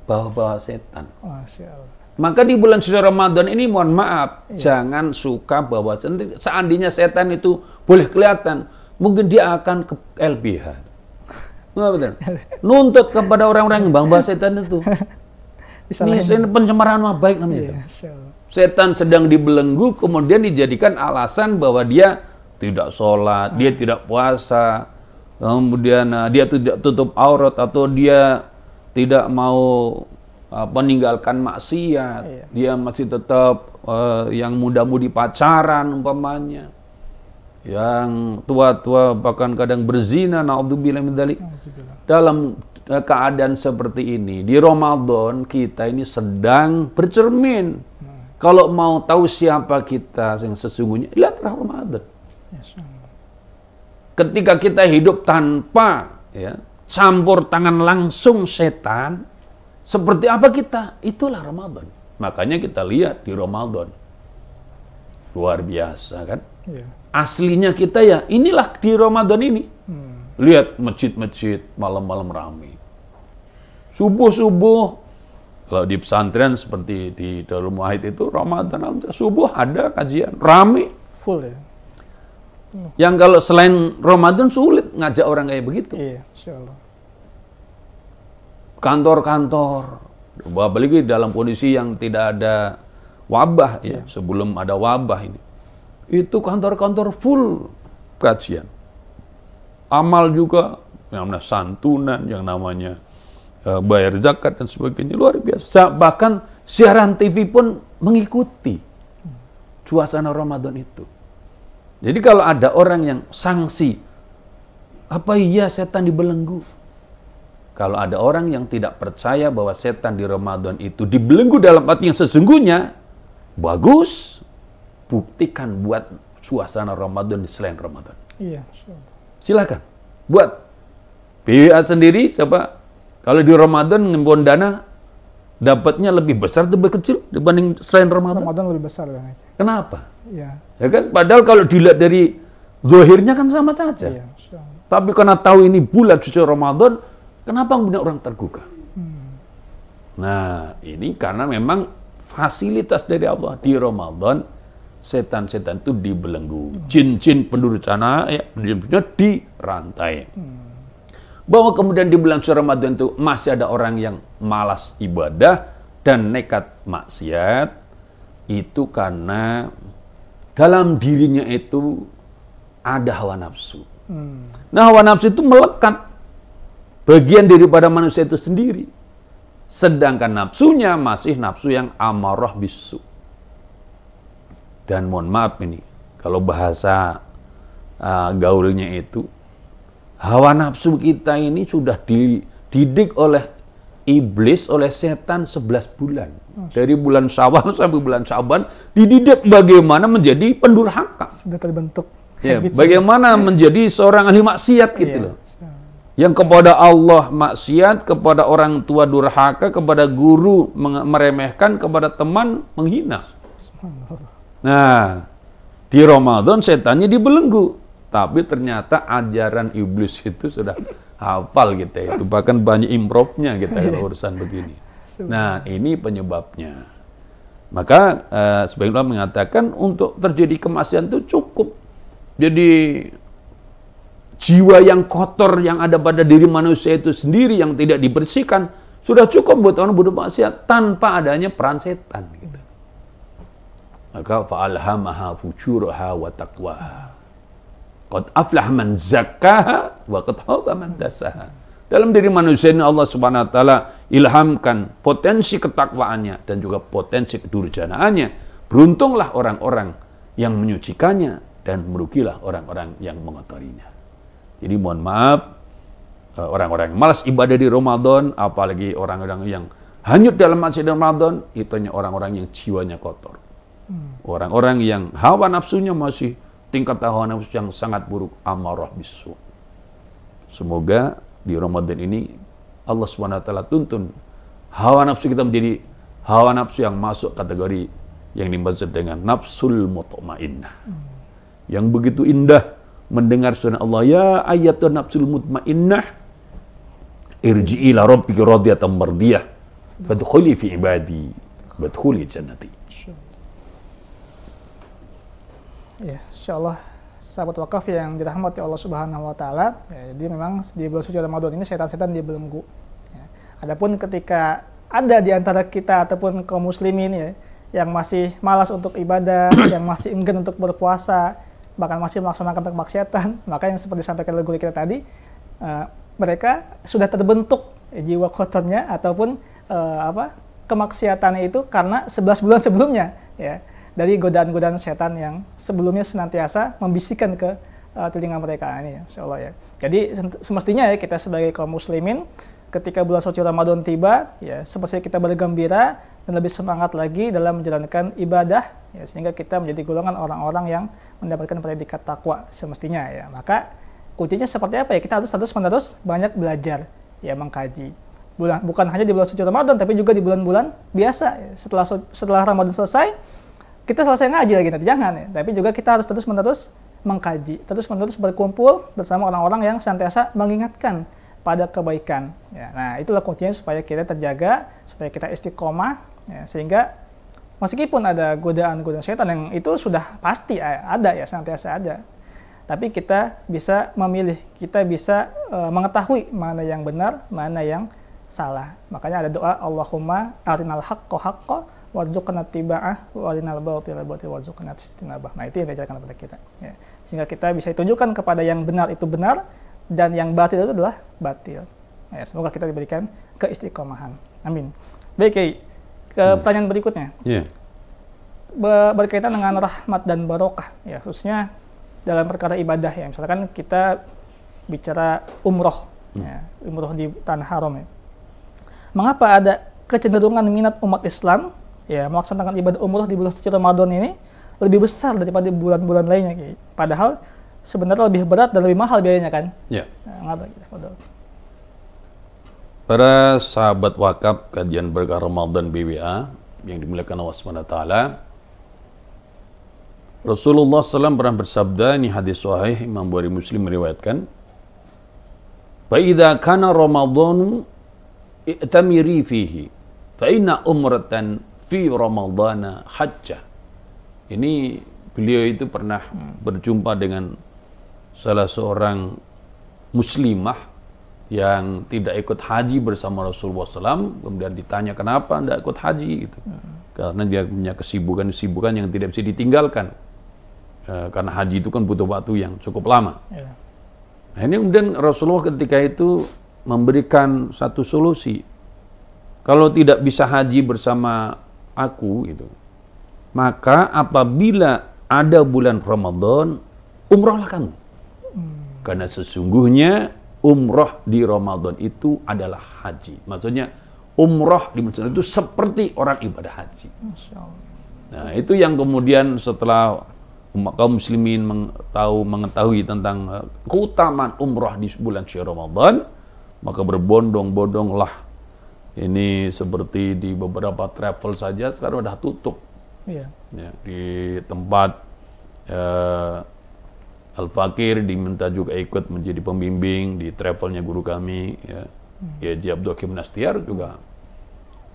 bawa-bawa setan. Masya Allah. Maka di bulan suci Ramadan ini mohon maaf, jangan suka bawa setan. Seandainya setan itu boleh kelihatan, mungkin dia akan ke LBH. Nggak betul? Nuntut kepada orang-orang yang bawa setan itu. Ini pencemaran nama baik namanya itu. Setan sedang dibelenggu, kemudian dijadikan alasan bahwa dia tidak sholat, dia tidak puasa, kemudian dia tidak tutup aurat, atau dia tidak mau meninggalkan maksiat, dia masih tetap yang muda-mudi pacaran umpamanya, yang tua-tua bahkan kadang berzina, naudzubillah min dzalik. Dalam keadaan seperti ini di Ramadan, kita ini sedang bercermin. Kalau mau tahu siapa kita yang sesungguhnya, lihatlah Ramadan. Ketika kita hidup tanpa campur tangan langsung setan, seperti apa kita? Itulah Ramadan. Makanya kita lihat di Ramadan, luar biasa kan? Aslinya kita ya inilah di Ramadan ini. Lihat masjid-masjid malam-malam ramai. Subuh-subuh, kalau di pesantren seperti di Darul Muahid itu Ramadan, subuh ada kajian, ramai. Full ya? Yang kalau selain Ramadan sulit ngajak orang kayak begitu. Iya, insyaallah. Kantor-kantor, apalagi dalam kondisi yang tidak ada wabah ya, sebelum ada wabah ini. Itu kantor-kantor full kajian. Amal juga, yang namanya santunan, yang namanya bayar zakat dan sebagainya, luar biasa. Bahkan siaran TV pun mengikuti suasana Ramadan itu. Jadi kalau ada orang yang sanksi, apa iya setan dibelenggu? Kalau ada orang yang tidak percaya bahwa setan di Ramadan itu dibelenggu dalam arti yang sesungguhnya, bagus, buktikan buat suasana Ramadan di selain Ramadan. Iya, silakan buat. BWA sendiri coba kalau di Ramadan ngimpun dana dapatnya lebih besar atau lebih kecil dibanding selain Ramadan? Ramadan lebih besar Bang Haji. Kenapa? Ya. Ya kan, padahal kalau dilihat dari zahirnya kan sama saja. Iya. Tapi karena tahu ini bulan suci Ramadan, kenapa banyak orang tergugah? Nah, ini karena memang fasilitas dari Allah di Ramadan, setan-setan itu dibelenggu, jin-jin pendurjana ya, dirantai. Bahwa kemudian di bulan suci Ramadan itu masih ada orang yang malas ibadah dan nekat maksiat, itu karena dalam dirinya itu ada hawa nafsu. Nah, hawa nafsu itu melekat bagian daripada manusia itu sendiri. Sedangkan nafsunya masih nafsu yang amarah bisu. Dan mohon maaf ini, kalau bahasa gaulnya itu, hawa nafsu kita ini sudah dididik oleh iblis, oleh setan 11 bulan. Dari bulan Syawal sampai bulan Syaban, dididik bagaimana menjadi pendurhaka. Sudah terbentuk. Ya, bagaimana menjadi seorang ahli maksiat gitu loh. Yang kepada Allah maksiat, kepada orang tua durhaka, kepada guru meremehkan, kepada teman menghina. Nah, di Ramadan setannya dibelenggu. Tapi ternyata ajaran iblis itu sudah hafal kita itu. Bahkan banyak improvnya kita kalau urusan begini. Nah, ini penyebabnya. Maka sebagian ulama mengatakan untuk terjadi kemaksiatan itu cukup. Jadi jiwa yang kotor yang ada pada diri manusia itu sendiri yang tidak dibersihkan sudah cukup buat orang berbuat maksiat tanpa adanya peran setan. Gitu. Maka fa'alhamaha fujuraha wa taqwaha. Qad aflaha man zakkaha wa qad khaba man dassaha. Dalam diri manusia ini Allah Subhanahu wa taala ilhamkan potensi ketakwaannya dan juga potensi kedurjanaannya. Beruntunglah orang-orang yang menyucikannya dan merugilah orang-orang yang mengotorinya. Jadi mohon maaf, orang-orang yang malas ibadah di Ramadan, apalagi orang-orang yang hanyut dalam maksiat Ramadan, itu hanya orang-orang yang jiwanya kotor. Orang-orang yang hawa nafsunya masih tingkat hawa nafsu yang sangat buruk, amarah bisu. Semoga di Ramadan ini Allah SWT tuntun hawa nafsu kita menjadi hawa nafsu yang masuk kategori yang dimaksud dengan nafsul mutmainnah. Yang begitu indah mendengar sunnah Allah, ya ayyatun nafsul mutmainnah irji'i ila rabbiki radiyatan mardiyah fadkhuli fi ibadi wadkhuli jannati. Ya, insyaallah sahabat wakaf yang dirahmati Allah Subhanahu wa taala, ya, jadi memang di bulan suci Ramadan ini setan-setan dibelenggu. Ya. Adapun ketika ada di antara kita ataupun kaum muslimin ya yang masih malas untuk ibadah, yang masih enggan untuk berpuasa, bahkan masih melaksanakan kemaksiatan, maka yang seperti disampaikan oleh guru kita tadi, mereka sudah terbentuk jiwa kotornya ataupun kemaksiatannya itu karena 11 bulan sebelumnya, ya, dari godaan-godaan setan yang sebelumnya senantiasa membisikkan ke telinga mereka ini, insya Allah ya. Jadi semestinya ya kita sebagai kaum muslimin ketika bulan suci Ramadan tiba, ya semestinya kita bergembira dan lebih semangat lagi dalam menjalankan ibadah, ya, sehingga kita menjadi golongan orang-orang yang mendapatkan predikat takwa semestinya ya. Maka kuncinya seperti apa ya? Kita harus terus-menerus banyak belajar, ya, mengkaji. Bukan hanya di bulan suci Ramadan, tapi juga di bulan-bulan biasa. Ya. Setelah Ramadan selesai, kita selesai ngaji lagi nanti, jangan ya. Tapi juga kita harus terus-menerus mengkaji, terus-menerus berkumpul bersama orang-orang yang senantiasa mengingatkan pada kebaikan. Ya, nah, itulah kuncinya supaya kita terjaga, supaya kita istiqomah, ya, sehingga meskipun ada godaan-godaan setan yang itu sudah pasti ada ya, senantiasa ada. Tapi kita bisa memilih, kita bisa mengetahui mana yang benar, mana yang salah. Makanya ada doa, Allahumma arinal haqqo haqqo warzuqna tiba'ah wa arinal batila batila warzuqna ijtinabah. Nah, itu yang diajarkan kepada kita. Ya. Sehingga kita bisa ditunjukkan kepada yang benar itu benar, dan yang batil itu adalah batil. Ya, semoga kita diberikan keistiqomahan. Amin. Baik, Kiai. Ke pertanyaan berikutnya. Yeah. Berkaitan dengan rahmat dan barokah, ya, khususnya dalam perkara ibadah ya. Misalkan kita bicara umroh, ya, umroh di tanah haram ya. Mengapa ada kecenderungan minat umat Islam ya melaksanakan ibadah umroh di bulan suci Ramadan ini lebih besar daripada bulan-bulan lainnya, Kiai? Padahal sebenarnya lebih berat dan lebih mahal biayanya kan? Ya. Nah, Para sahabat wakaf kajian berkah Ramadan BWA yang dimuliakan Allah SWT, Rasulullah SAW pernah bersabda, ini hadis sahih Imam Bukhari Muslim meriwayatkan, "Fa-idza kana Ramadhanu i'tamiri fihi, fa inna umratan fi Ramadhana hajjah." Ini beliau itu pernah berjumpa dengan salah seorang muslimah yang tidak ikut haji bersama Rasulullah SAW, kemudian ditanya kenapa tidak ikut haji gitu. Karena dia punya kesibukan yang tidak bisa ditinggalkan. Karena haji itu kan butuh waktu yang cukup lama. Nah, ini kemudian Rasulullah ketika itu memberikan satu solusi. Kalau tidak bisa haji bersama aku gitu, maka apabila ada bulan Ramadan, umrohlah kamu. Karena sesungguhnya umroh di Ramadan itu adalah haji. Maksudnya umroh di Ramadan itu seperti orang ibadah haji. Nah, itu yang kemudian setelah kaum muslimin mengetahui tentang keutamaan umroh di bulan suci Ramadan, maka berbondong-bondonglah. Ini seperti di beberapa travel saja sekarang udah tutup. Ya, di tempat Al-Fakir diminta juga ikut menjadi pembimbing di travelnya guru kami, ya Haji Abdul Hakim Nastiar juga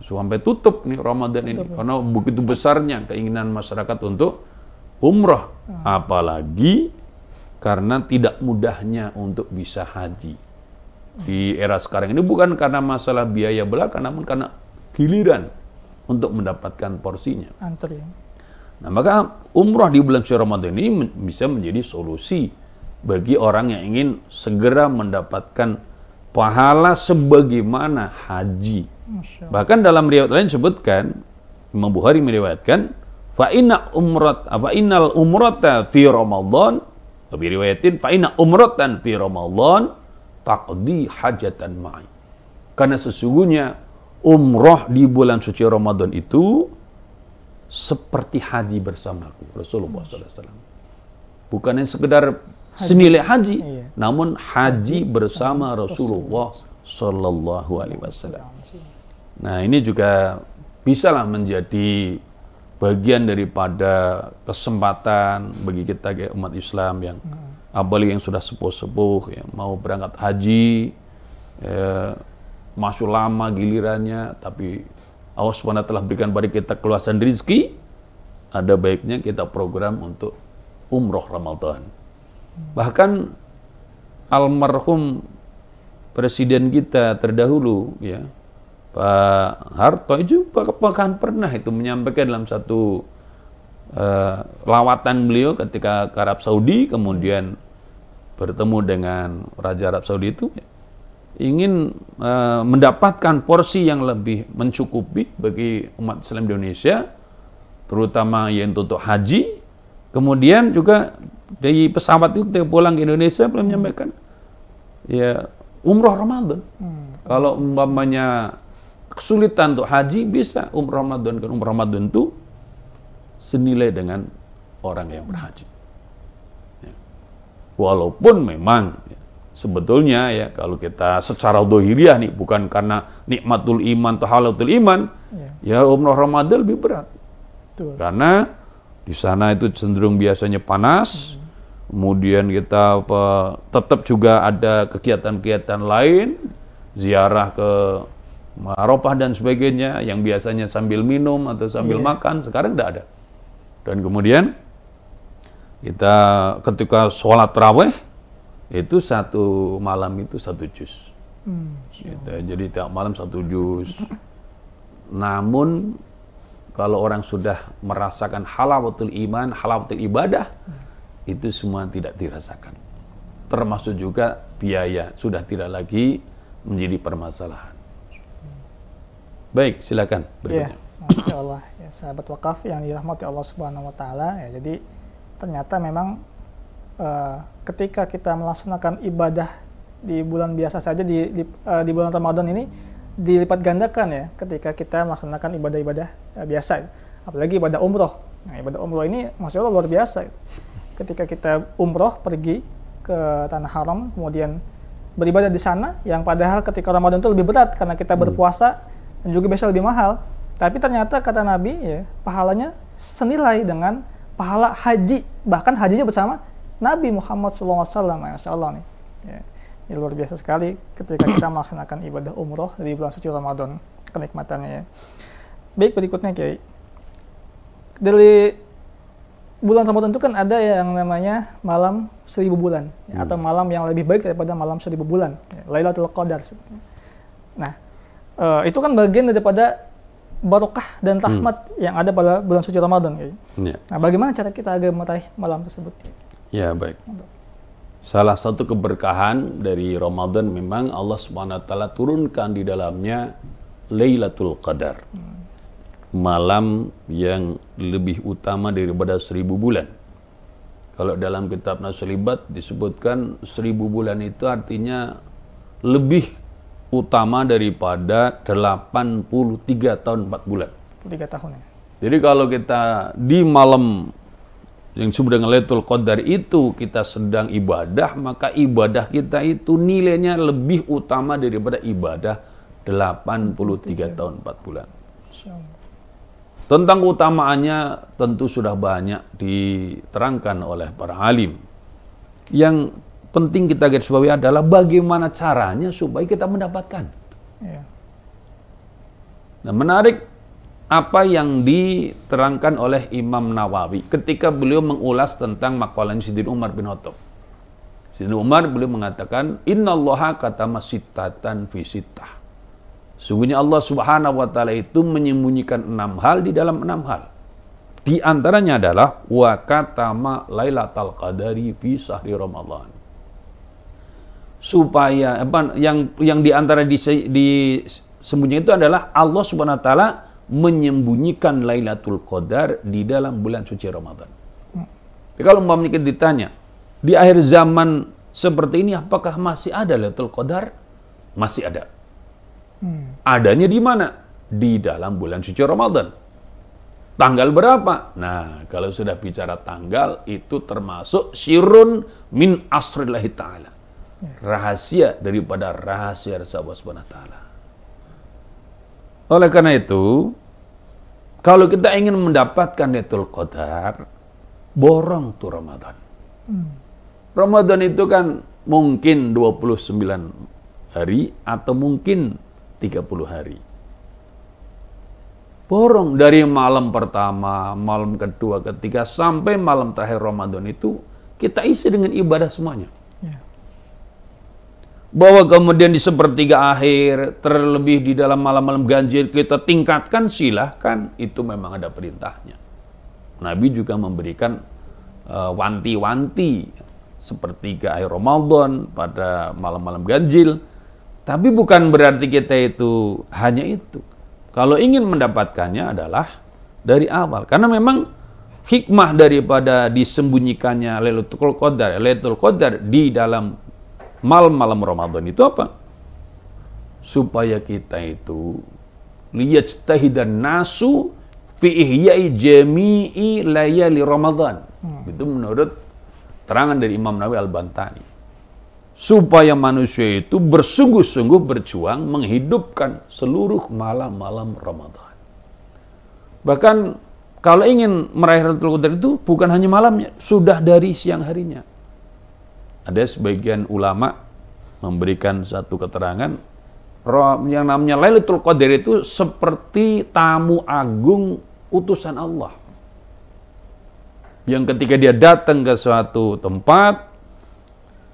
sampai tutup nih Ramadan ini karena begitu besarnya keinginan masyarakat untuk umrah, apalagi karena tidak mudahnya untuk bisa haji di era sekarang ini, bukan karena masalah biaya belaka, namun karena giliran untuk mendapatkan porsinya. Antri. Nah, maka umrah di bulan suci Ramadan ini bisa menjadi solusi bagi orang yang ingin segera mendapatkan pahala sebagaimana haji. Bahkan dalam riwayat lain disebutkan, Imam Bukhari meriwayatkan, innal umrata fi Ramadan, lebih riwayatin, inna umratan fi Ramadan taqdi hajatan ma'i. Karena sesungguhnya umrah di bulan suci Ramadan itu seperti haji bersamaku, Rasulullah SAW. Bukan yang sekedar senilai haji, namun haji bersama Rasulullah Sallallahu Alaihi Wasallam. Nah, ini juga bisalah menjadi bagian daripada kesempatan bagi kita kayak umat Islam yang apalagi yang sudah sepuh-sepuh, yang mau berangkat haji, masuk lama gilirannya, tapi Allah SWT telah berikan pada kita keluasan rezeki, ada baiknya kita program untuk umroh Ramadan. Bahkan almarhum presiden kita terdahulu, ya Pak Harto itu bahkan pernah itu menyampaikan dalam satu lawatan beliau ketika ke Arab Saudi, kemudian bertemu dengan Raja Arab Saudi itu, ingin mendapatkan porsi yang lebih mencukupi bagi umat Islam di Indonesia, terutama yang untuk haji. Kemudian juga dari pesawat itu ketika pulang ke Indonesia belum menyampaikan, ya umroh Ramadan. Kalau umpamanya kesulitan untuk haji, bisa umroh Ramadan. Kan umroh Ramadan itu senilai dengan orang yang berhaji. Ya. Walaupun memang sebetulnya ya kalau kita secara dohiriah nih, bukan karena nikmatul iman atau halatul iman, ya umroh Ramadan lebih berat. Betul. Karena di sana itu cenderung biasanya panas, kemudian kita tetap juga ada kegiatan-kegiatan lain, ziarah ke Arafah dan sebagainya, yang biasanya sambil minum atau sambil makan, sekarang tidak ada. Dan kemudian kita ketika sholat tarawih, itu satu malam itu 1 juz. Gitu. Jadi tiap malam 1 juz. Namun kalau orang sudah merasakan halawatul iman, halawatul ibadah, itu semua tidak dirasakan. Termasuk juga biaya sudah tidak lagi menjadi permasalahan. Baik, silakan berikutnya. Masya Allah, ya, sahabat wakaf yang dirahmati Allah Subhanahu Wa Taala. Ya, jadi ternyata memang ketika kita melaksanakan ibadah di bulan biasa saja, di bulan Ramadan ini dilipat gandakan ya ketika kita melaksanakan ibadah-ibadah biasa, apalagi ibadah umroh. Nah, ibadah umroh ini Masya Allah luar biasa. Ketika kita umroh pergi ke Tanah Haram, kemudian beribadah di sana, yang padahal ketika Ramadan itu lebih berat karena kita berpuasa dan juga biasa lebih mahal. Tapi ternyata kata Nabi, ya, pahalanya senilai dengan pahala haji, bahkan hajinya bersama Nabi Muhammad SAW. Masya Allah nih. Ya, ini luar biasa sekali ketika kita melaksanakan ibadah umroh di bulan suci Ramadan, kenikmatannya ya. Baik, berikutnya Kiai. Dari bulan Ramadan itu kan ada yang namanya malam 1000 bulan, ya, atau malam yang lebih baik daripada malam 1000 bulan, ya, Lailatul Qadar. Nah, itu kan bagian daripada barokah dan rahmat yang ada pada bulan suci Ramadan. Ya. Ya. Nah, bagaimana cara kita agar meraih malam tersebut? Ya, baik. Salah satu keberkahan dari Ramadan memang Allah Subhanahu wa taala turunkan di dalamnya Lailatul Qadar. Malam yang lebih utama daripada 1000 bulan. Kalau dalam kitab Nasolibat disebutkan 1000 bulan itu artinya lebih utama daripada 83 tahun 4 bulan. 3 tahun ya. Jadi kalau kita di malam yang disebut dengan Lailatul Qadar itu kita sedang ibadah, maka ibadah kita itu nilainya lebih utama daripada ibadah 83 tahun 4 bulan. Tentang keutamaannya tentu sudah banyak diterangkan oleh para alim. Yang penting kita garis bawahi adalah bagaimana caranya supaya kita mendapatkan. Ya. Nah, menarik apa yang diterangkan oleh Imam Nawawi ketika beliau mengulas tentang makalah Sayyidina Umar bin Khattab. Sayyidina Umar beliau mengatakan, Innallaha katama sittatan fi sittah. Sungguhnya Allah Subhanahu wa taala itu menyembunyikan 6 hal di dalam 6 hal. Di antaranya adalah wa katama lailatal qadari fi sahri Ramadan. Supaya yang di antara disembunyikan itu adalah Allah Subhanahu wa taala menyembunyikan Lailatul Qadar di dalam bulan suci Ramadan. Kalau umpamanya kita ditanya, di akhir zaman seperti ini apakah masih ada Lailatul Qadar? Masih ada. Adanya di mana? Di dalam bulan suci Ramadan. Tanggal berapa? Nah, kalau sudah bicara tanggal, itu termasuk sirrun min asrillahi ta'ala. Rahasia daripada rahasia Allah Subhanahu wa taala. Oleh karena itu, kalau kita ingin mendapatkan Lailatul Qadar, borong tuh Ramadan. Ramadan itu kan mungkin 29 hari atau mungkin 30 hari. Borong dari malam pertama, malam kedua, ketiga, sampai malam terakhir Ramadan itu kita isi dengan ibadah semuanya. Ya. Bahwa kemudian di sepertiga akhir, terlebih di dalam malam-malam ganjil kita tingkatkan, silahkan, itu memang ada perintahnya. Nabi juga memberikan wanti-wanti sepertiga akhir Ramadan pada malam-malam ganjil. Tapi bukan berarti kita itu hanya itu. Kalau ingin mendapatkannya adalah dari awal. Karena memang hikmah daripada disembunyikannya Lailatul Qadar di dalam malam-malam Ramadan itu apa? Supaya kita itu liyajtahidan nasu fi ihya'i jami'i layali Ramadan. Itu menurut terangan dari Imam Nawawi Al-Bantani. Supaya manusia itu bersungguh-sungguh berjuang menghidupkan seluruh malam-malam Ramadan. Bahkan kalau ingin meraih Lailatul Qadar itu bukan hanya malamnya, sudah dari siang harinya. Ada sebagian ulama memberikan satu keterangan, yang namanya Lailatul Qadar itu seperti tamu agung utusan Allah. Yang ketika dia datang ke suatu tempat,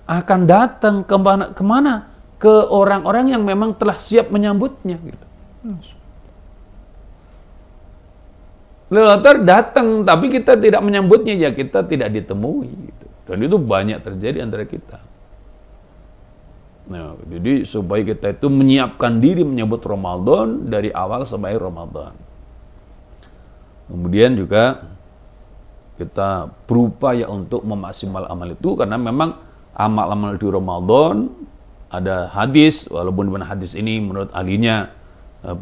akan datang kemana? Ke orang-orang yang memang telah siap menyambutnya. Gitu. Lailatul Qadar datang, tapi kita tidak menyambutnya, ya kita tidak ditemui. Gitu. Dan itu banyak terjadi antara kita. Nah, jadi supaya kita itu menyiapkan diri menyambut Ramadan dari awal sampai Ramadan. Kemudian juga kita berupaya untuk memaksimal amal itu, karena memang amal-amal di Ramadan ada hadis, walaupun hadis ini menurut ahlinya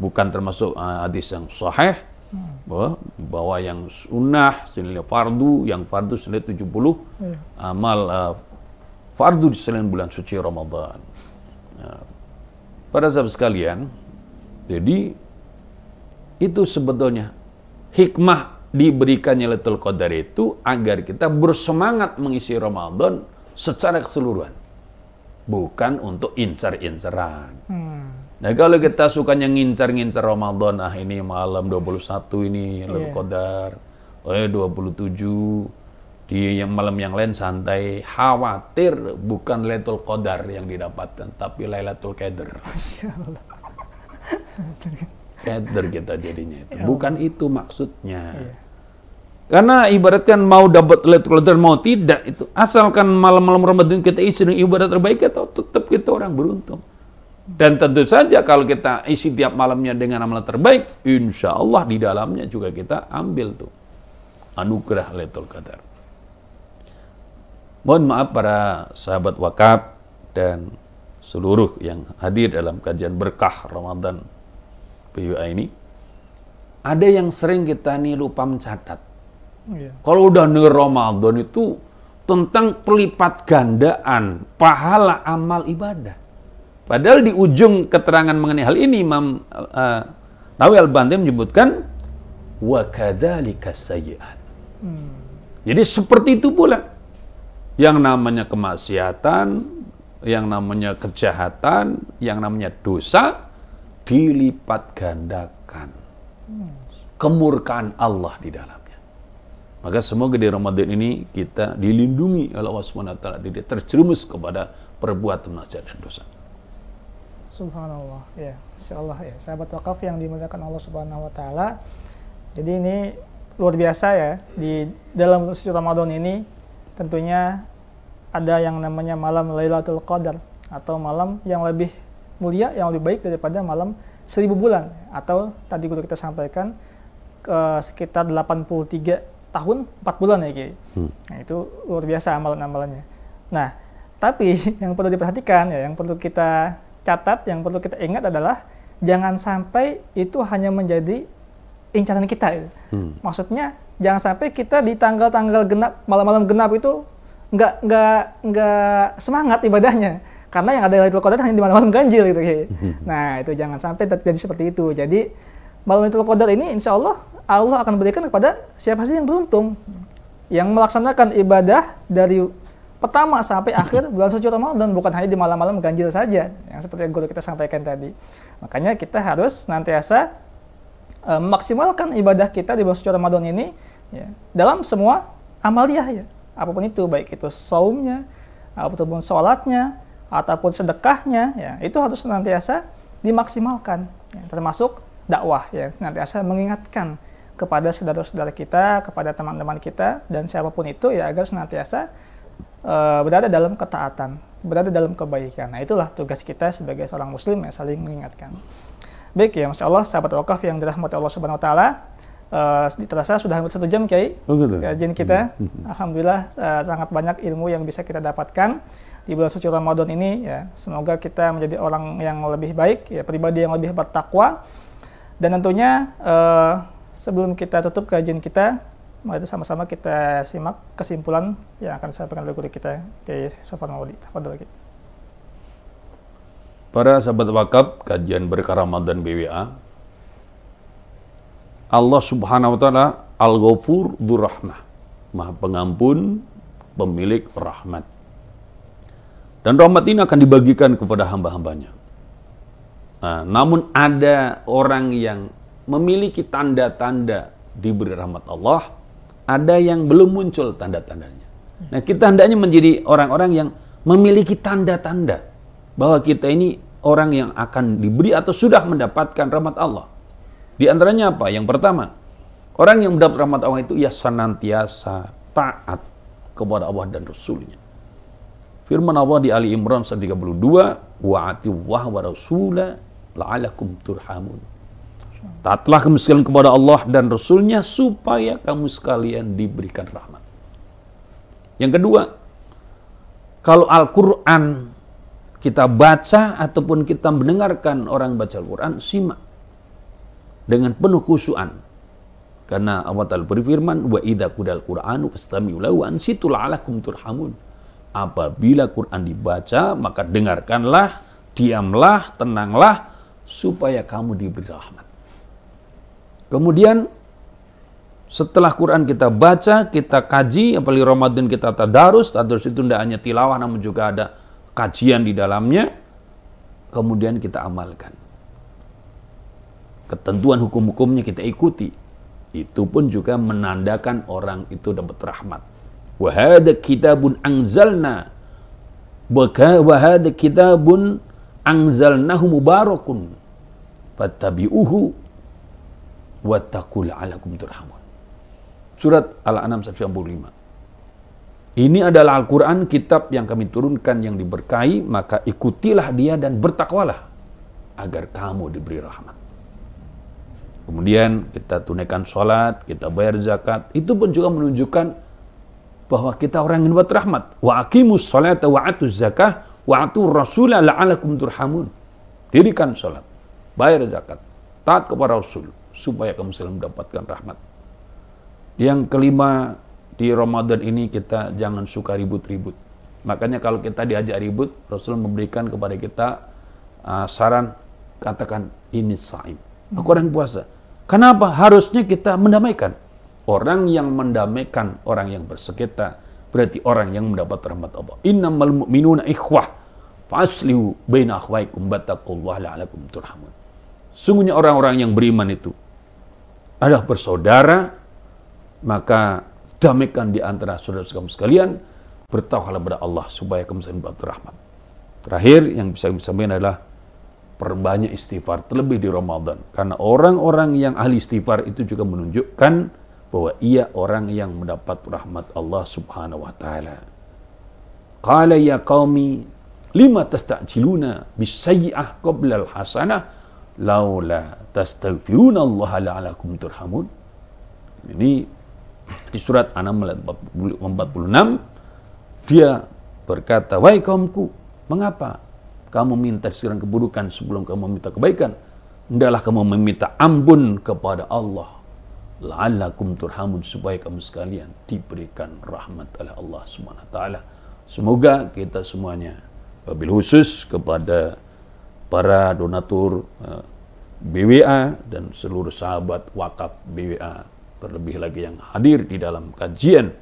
bukan termasuk hadis yang sahih, bahwa yang sunnah senilai fardu, yang fardu senilai 70, amal fardu selain bulan suci Ramadan. Nah, para sahabat sekalian, jadi itu sebetulnya hikmah diberikannya Lailatul Qadar itu agar kita bersemangat mengisi Ramadan secara keseluruhan, bukan untuk incar-incaran. Nah, kalau kita sukanya ngincar-ngincar Ramadan, ini malam 21 ini Lailatul Qadar, 27 di yang malam yang lain santai, khawatir bukan Lailatul Qadar yang didapatkan, tapi Lailatul Qadar. Qadar kita jadinya itu. Bukan itu maksudnya. Karena ibaratkan mau dapat Lailatul Qadar mau tidak itu, asalkan malam-malam Ramadan kita isi dengan ibadah terbaik, tetap kita orang beruntung. Dan tentu saja kalau kita isi tiap malamnya dengan amalan terbaik, insya Allah di dalamnya juga kita ambil tuh anugerah Lailatul Qadar. Mohon maaf para sahabat wakaf dan seluruh yang hadir dalam kajian berkah Ramadan PWA ini. Ada yang sering kita nih lupa mencatat. Kalau udah nih Ramadan itu tentang pelipat gandaan pahala amal ibadah. Padahal di ujung keterangan mengenai hal ini Imam Nawawi Al-Banti menyebutkan wa kadzalika sayyi'at. Jadi seperti itu pula yang namanya kemaksiatan, yang namanya kejahatan, yang namanya dosa dilipat gandakan. Kemurkaan Allah di dalamnya. Maka semoga di Ramadan ini kita dilindungi oleh Allah SWT, tidak terjerumus kepada perbuatan maksiat dan dosa. Subhanallah, ya, insyaallah ya, sahabat wakaf yang dimuliakan Allah Subhanahu wa taala. Jadi ini luar biasa ya, di dalam suci Ramadan ini tentunya ada yang namanya malam Lailatul Qadar atau malam yang lebih mulia, yang lebih baik daripada malam 1000 bulan, atau tadi guru kita sampaikan sekitar 83 tahun 4 bulan ya Ki. Nah, itu luar biasa amalan-amalannya. Nah, tapi yang perlu diperhatikan ya, yang perlu kita catat, yang perlu kita ingat adalah jangan sampai itu hanya menjadi incaran kita. Maksudnya jangan sampai kita di tanggal-tanggal genap, malam-malam genap itu nggak semangat ibadahnya, karena yang ada Lailatul Qadar hanya di malam-malam ganjil gitu. Nah, itu jangan sampai terjadi seperti itu. Jadi malam Lailatul Qadar ini insya Allah akan berikan kepada siapa sih yang beruntung, yang melaksanakan ibadah dari pertama sampai akhir bulan suci Ramadan, bukan hanya di malam-malam ganjil saja, yang seperti yang guru kita sampaikan tadi. Makanya kita harus nantiasa memaksimalkan ibadah kita di bulan suci Ramadan ini ya, dalam semua amaliyah ya, apapun itu, baik itu saumnya, ataupun sholatnya, ataupun sedekahnya, ya, itu harus senantiasa dimaksimalkan, ya, termasuk dakwah, ya, senantiasa mengingatkan kepada saudara-saudara kita, kepada teman-teman kita, dan siapapun itu, ya, agar senantiasa berada dalam ketaatan, berada dalam kebaikan. Nah, itulah tugas kita sebagai seorang muslim, ya, saling mengingatkan. Baik ya, Masya Allah, sahabat wakaf yang dirahmati Allah Subhanahu Wa Taala, terasa sudah hampir 1 jam Kiai kajian kita. Alhamdulillah sangat banyak ilmu yang bisa kita dapatkan di bulan suci Ramadan ini ya. Semoga kita menjadi orang yang lebih baik ya, pribadi yang lebih bertakwa. Dan tentunya sebelum kita tutup kajian kita, mari sama-sama kita simak kesimpulan yang akan disampaikan oleh guru kita Kiai Sofwan Maulidi. Tafadhol Kiai. Para sahabat wakaf kajian berkah Ramadan BWA, Allah Subhanahu wa taala Al-Ghafur Dzur-Rahmah, Maha Pengampun, pemilik rahmat. Dan rahmat ini akan dibagikan kepada hamba-hambanya. Nah, namun ada orang yang memiliki tanda-tanda diberi rahmat Allah, ada yang belum muncul tanda-tandanya. Nah, kita hendaknya menjadi orang-orang yang memiliki tanda-tanda bahwa kita ini orang yang akan diberi atau sudah mendapatkan rahmat Allah. Di antaranya apa? Yang pertama, orang yang mendapat rahmat Allah itu ia senantiasa taat kepada Allah dan Rasul-Nya. Firman Allah di Ali Imran 132, wa'atiwah wa rasulah la'alakum turhamun. Taatlah kamu sekalian kepada Allah dan Rasul-Nya supaya kamu sekalian diberikan rahmat. Yang kedua, kalau Al-Quran kita baca ataupun kita mendengarkan orang baca Al-Quran, simak dengan penuh khusyuan. Karena Allah Ta'ala berfirman, wa idza qudal Qur'anu fastami'u lahu wa ansitu la'alakum turhamun. apabila Quran dibaca, maka dengarkanlah, diamlah, tenanglah, supaya kamu diberi rahmat. Kemudian setelah Quran kita baca, kita kaji, apalagi Ramadan kita tadarus itu tidak hanya tilawah namun juga ada kajian di dalamnya, kemudian kita amalkan. Ketentuan hukum-hukumnya kita ikuti. Itu pun juga menandakan orang itu dapat rahmat. Wa hadza kitabun anzalna wa hadza kitabun anzalnahu mubarakun fattabi'uhu wattaqu la'allakum turhamun. Surat Al-An'am 195. Ini adalah Al-Quran, kitab yang kami turunkan yang diberkahi, maka ikutilah dia dan bertakwalah agar kamu diberi rahmat. Kemudian kita tunaikan sholat, kita bayar zakat, itu pun juga menunjukkan bahwa kita orang yang dapat rahmat. Wa aqimus sholata wa atuz zakah wa atur rasulah la'alakum turhamun. Dirikan sholat, bayar zakat, taat kepada Rasul, supaya kamu selalu mendapatkan rahmat. Yang kelima, di Ramadan ini kita jangan suka ribut-ribut. Makanya kalau kita diajak ribut, Rasul memberikan kepada kita saran, katakan ini saim. Aku orang puasa. Kenapa? Harusnya kita mendamaikan. Orang yang mendamaikan orang yang bersengketa berarti orang yang mendapat rahmat Allah. Innamal mu'minuna ikhwah faslihu baina akhwaikum wattaqullaha la'allakum turhamun. Sungguhnya orang-orang yang beriman itu adalah bersaudara, maka damaikan di antara saudara kamu sekalian, bertakwalah kepada Allah supaya kamu mendapat rahmat. Terakhir yang bisa kami sampaikan adalah perbanyak istighfar, terlebih di Ramadan, karena orang-orang yang ahli istighfar itu juga menunjukkan bahwa ia orang yang mendapat rahmat Allah Subhanahu wa taala. Qala ya qaumi lima tasta'jiluna bis-sayyi'ah qabla al-hasanah laula tastaghfiruna Allah la'alakum turhamun. Ini di surat An-Naml 46, dia berkata, wahai kaumku, mengapa kamu minta siran keburukan sebelum kamu meminta kebaikan? Hendaklah kamu meminta ampun kepada Allah, la'allakum turhamun, supaya kamu sekalian diberikan rahmat oleh Allah Subhanahu wa taala. Semoga kita semuanya, wabil khusus kepada para donatur BWA dan seluruh sahabat wakaf BWA, terlebih lagi yang hadir di dalam kajian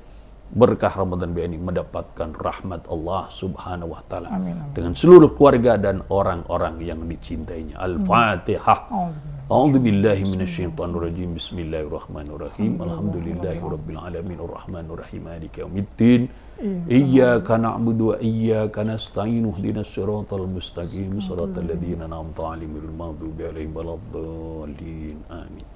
berkah Ramadan BWA ini, mendapatkan rahmat Allah Subhanahu wa taala dengan seluruh keluarga dan orang-orang yang dicintainya. Al-Fatihah. A'udzu billahi minasyaitonir rajim. Bismillahirrahmanirrahim. Alhamdulillahirabbil alamin arrahmanir rahim maliki yaumiddin. Iyyaka na'budu wa iyyaka nasta'in. Ihdinas siratal mustaqim. Shiratal ladzina an'amta 'alaihim ghairil maghdubi 'alaihim waladdallin. Amin.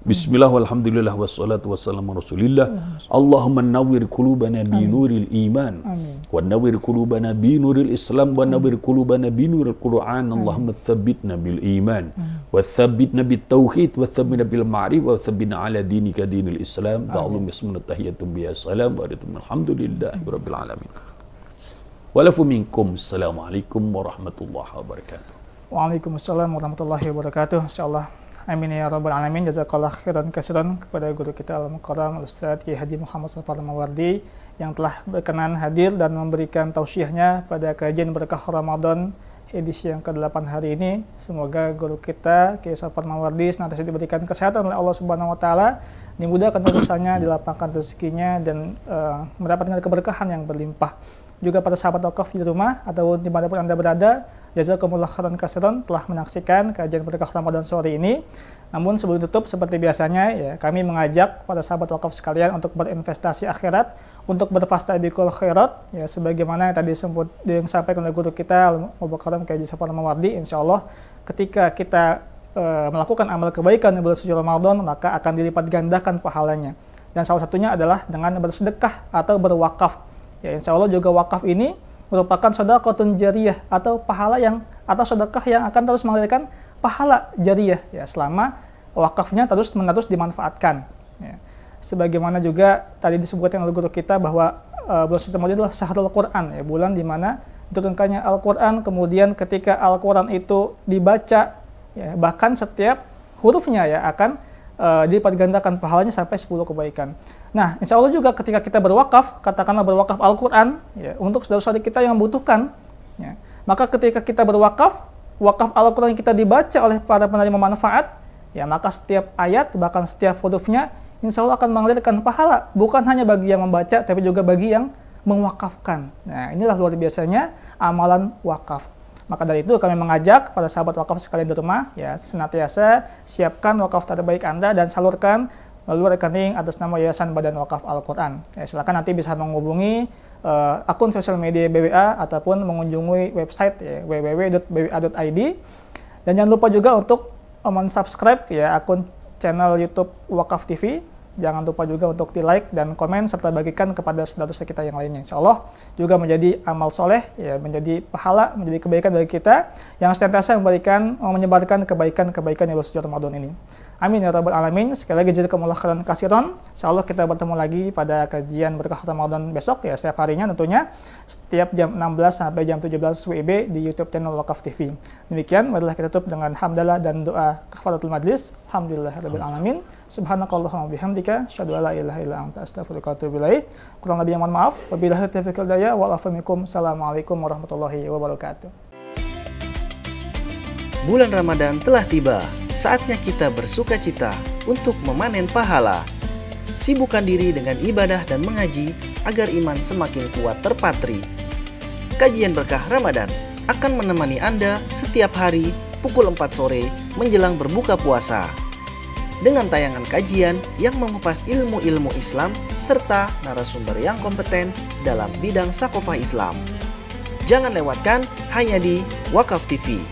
Bismillah walhamdulillah wassalatu wassalamu rasulillah. Allahumma nawwir qulubana bi nuril iman wa nawwir qulubana bi nuril islam wa nawwir qulubana bi nuril quran. Allahumma tsabbitna bil iman wa tsabbitna bit tauhid wa tsabbitna bil ma'rif wa tsabbitna ala dinika dinil islam. Ta'allum bismillah tahiyatum bi assalam wa alhamdulillahi rabbil alamin. Walafu minkum. Assalamualaikum warahmatullahi wabarakatuh. Waalaikumsalam warahmatullahi wabarakatuh. Insyaallah. Amin ya rabbal alamin. Jazakallah khairan katsiran kepada guru kita Al-Mukarram Ustaz Kiai Haji Muhammad Safar Mawardi yang telah berkenan hadir dan memberikan tausiahnya pada kajian berkah Ramadan edisi yang ke-8 hari ini. Semoga guru kita Kiai Safar Mawardi senantiasa diberikan kesehatan oleh Allah Subhanahu wa taala, dimudahkan urusannya, dilapangkan rezekinya, dan mendapatkan keberkahan yang berlimpah. Juga para sahabat wakaf di rumah atau dimanapun Anda berada, jazakumullah khairan katsiran telah menyaksikan kajian berkah Ramadan sore ini. Namun sebelum tutup, seperti biasanya ya, kami mengajak para sahabat wakaf sekalian untuk berinvestasi akhirat, untuk berfastabiqul khairat, ya sebagaimana yang tadi sempat disampaikan oleh guru kita Al-Mukarram Kiai Safar Mawardi. Insyaallah ketika kita melakukan amal kebaikan di bulan suci Ramadan, maka akan dilipat gandakan pahalanya. Dan salah satunya adalah dengan bersedekah atau berwakaf. Ya, insya Allah juga wakaf ini merupakan sedekahun jariyah atau pahala yang atau sedekah yang akan terus mengalirkan pahala jariyah ya selama wakafnya terus-menerus dimanfaatkan. Ya. Sebagaimana juga tadi disebutkan oleh guru kita bahwa bulan suci Ramadan adalah syahrul Quran, ya, bulan di mana diturunkannya Al-Quran, kemudian ketika Al-Quran itu dibaca, ya, bahkan setiap hurufnya ya akan dilipat gandakan pahalanya sampai 10 kebaikan. Nah, insya Allah juga ketika kita berwakaf, katakanlah berwakaf Al-Quran, ya, untuk saudara-saudari kita yang membutuhkan, ya, maka ketika kita berwakaf, wakaf Al-Quran yang kita dibaca oleh para penerima manfaat, ya, maka setiap ayat, bahkan setiap hurufnya, insya Allah akan mengalirkan pahala, bukan hanya bagi yang membaca, tapi juga bagi yang mewakafkan. Nah, inilah luar biasanya amalan wakaf. Maka dari itu kami mengajak para sahabat wakaf sekalian di rumah, ya, senantiasa siapkan wakaf terbaik Anda dan salurkan melalui rekening atas nama Yayasan Badan Wakaf Al-Quran. Ya, silakan nanti bisa menghubungi akun sosial media BWA ataupun mengunjungi website, ya, www.bwa.id. Dan jangan lupa juga untuk mensubscribe, ya, akun channel YouTube Wakaf TV. Jangan lupa juga untuk di-like dan komen serta bagikan kepada saudara-saudara kita yang lainnya. Insya Allah juga menjadi amal soleh, ya, menjadi pahala, menjadi kebaikan bagi kita yang senantiasa menyebarkan kebaikan-kebaikan yang bersuci Ramadan ini. Amin ya rabbal alamin. Sekali lagi jazakumullah khairan katsiran. Insyaallah kita bertemu lagi pada kajian berkah Ramadan besok, ya, setiap harinya tentunya setiap jam 16 sampai jam 17 WIB di YouTube channel Wakaf TV. Demikian, marilah kita tutup dengan hamdalah dan doa kafaratul majlis. Alhamdulillahirabbil alamin. Subhanakallahumma bihamdika asyhadu an la ilaha illa anta astaghfiruka wa atubu ilaik. Kurang lebihnya mohon maaf. Wabillahi taufiq wal hidayah. Wassalamualaikum warahmatullahi wabarakatuh. Bulan Ramadan telah tiba. Saatnya kita bersuka cita untuk memanen pahala. Sibukkan diri dengan ibadah dan mengaji agar iman semakin kuat terpatri. Kajian berkah Ramadan akan menemani Anda setiap hari pukul 4 sore menjelang berbuka puasa. Dengan tayangan kajian yang mengupas ilmu-ilmu Islam serta narasumber yang kompeten dalam bidang sakofah Islam. Jangan lewatkan hanya di Wakaf TV.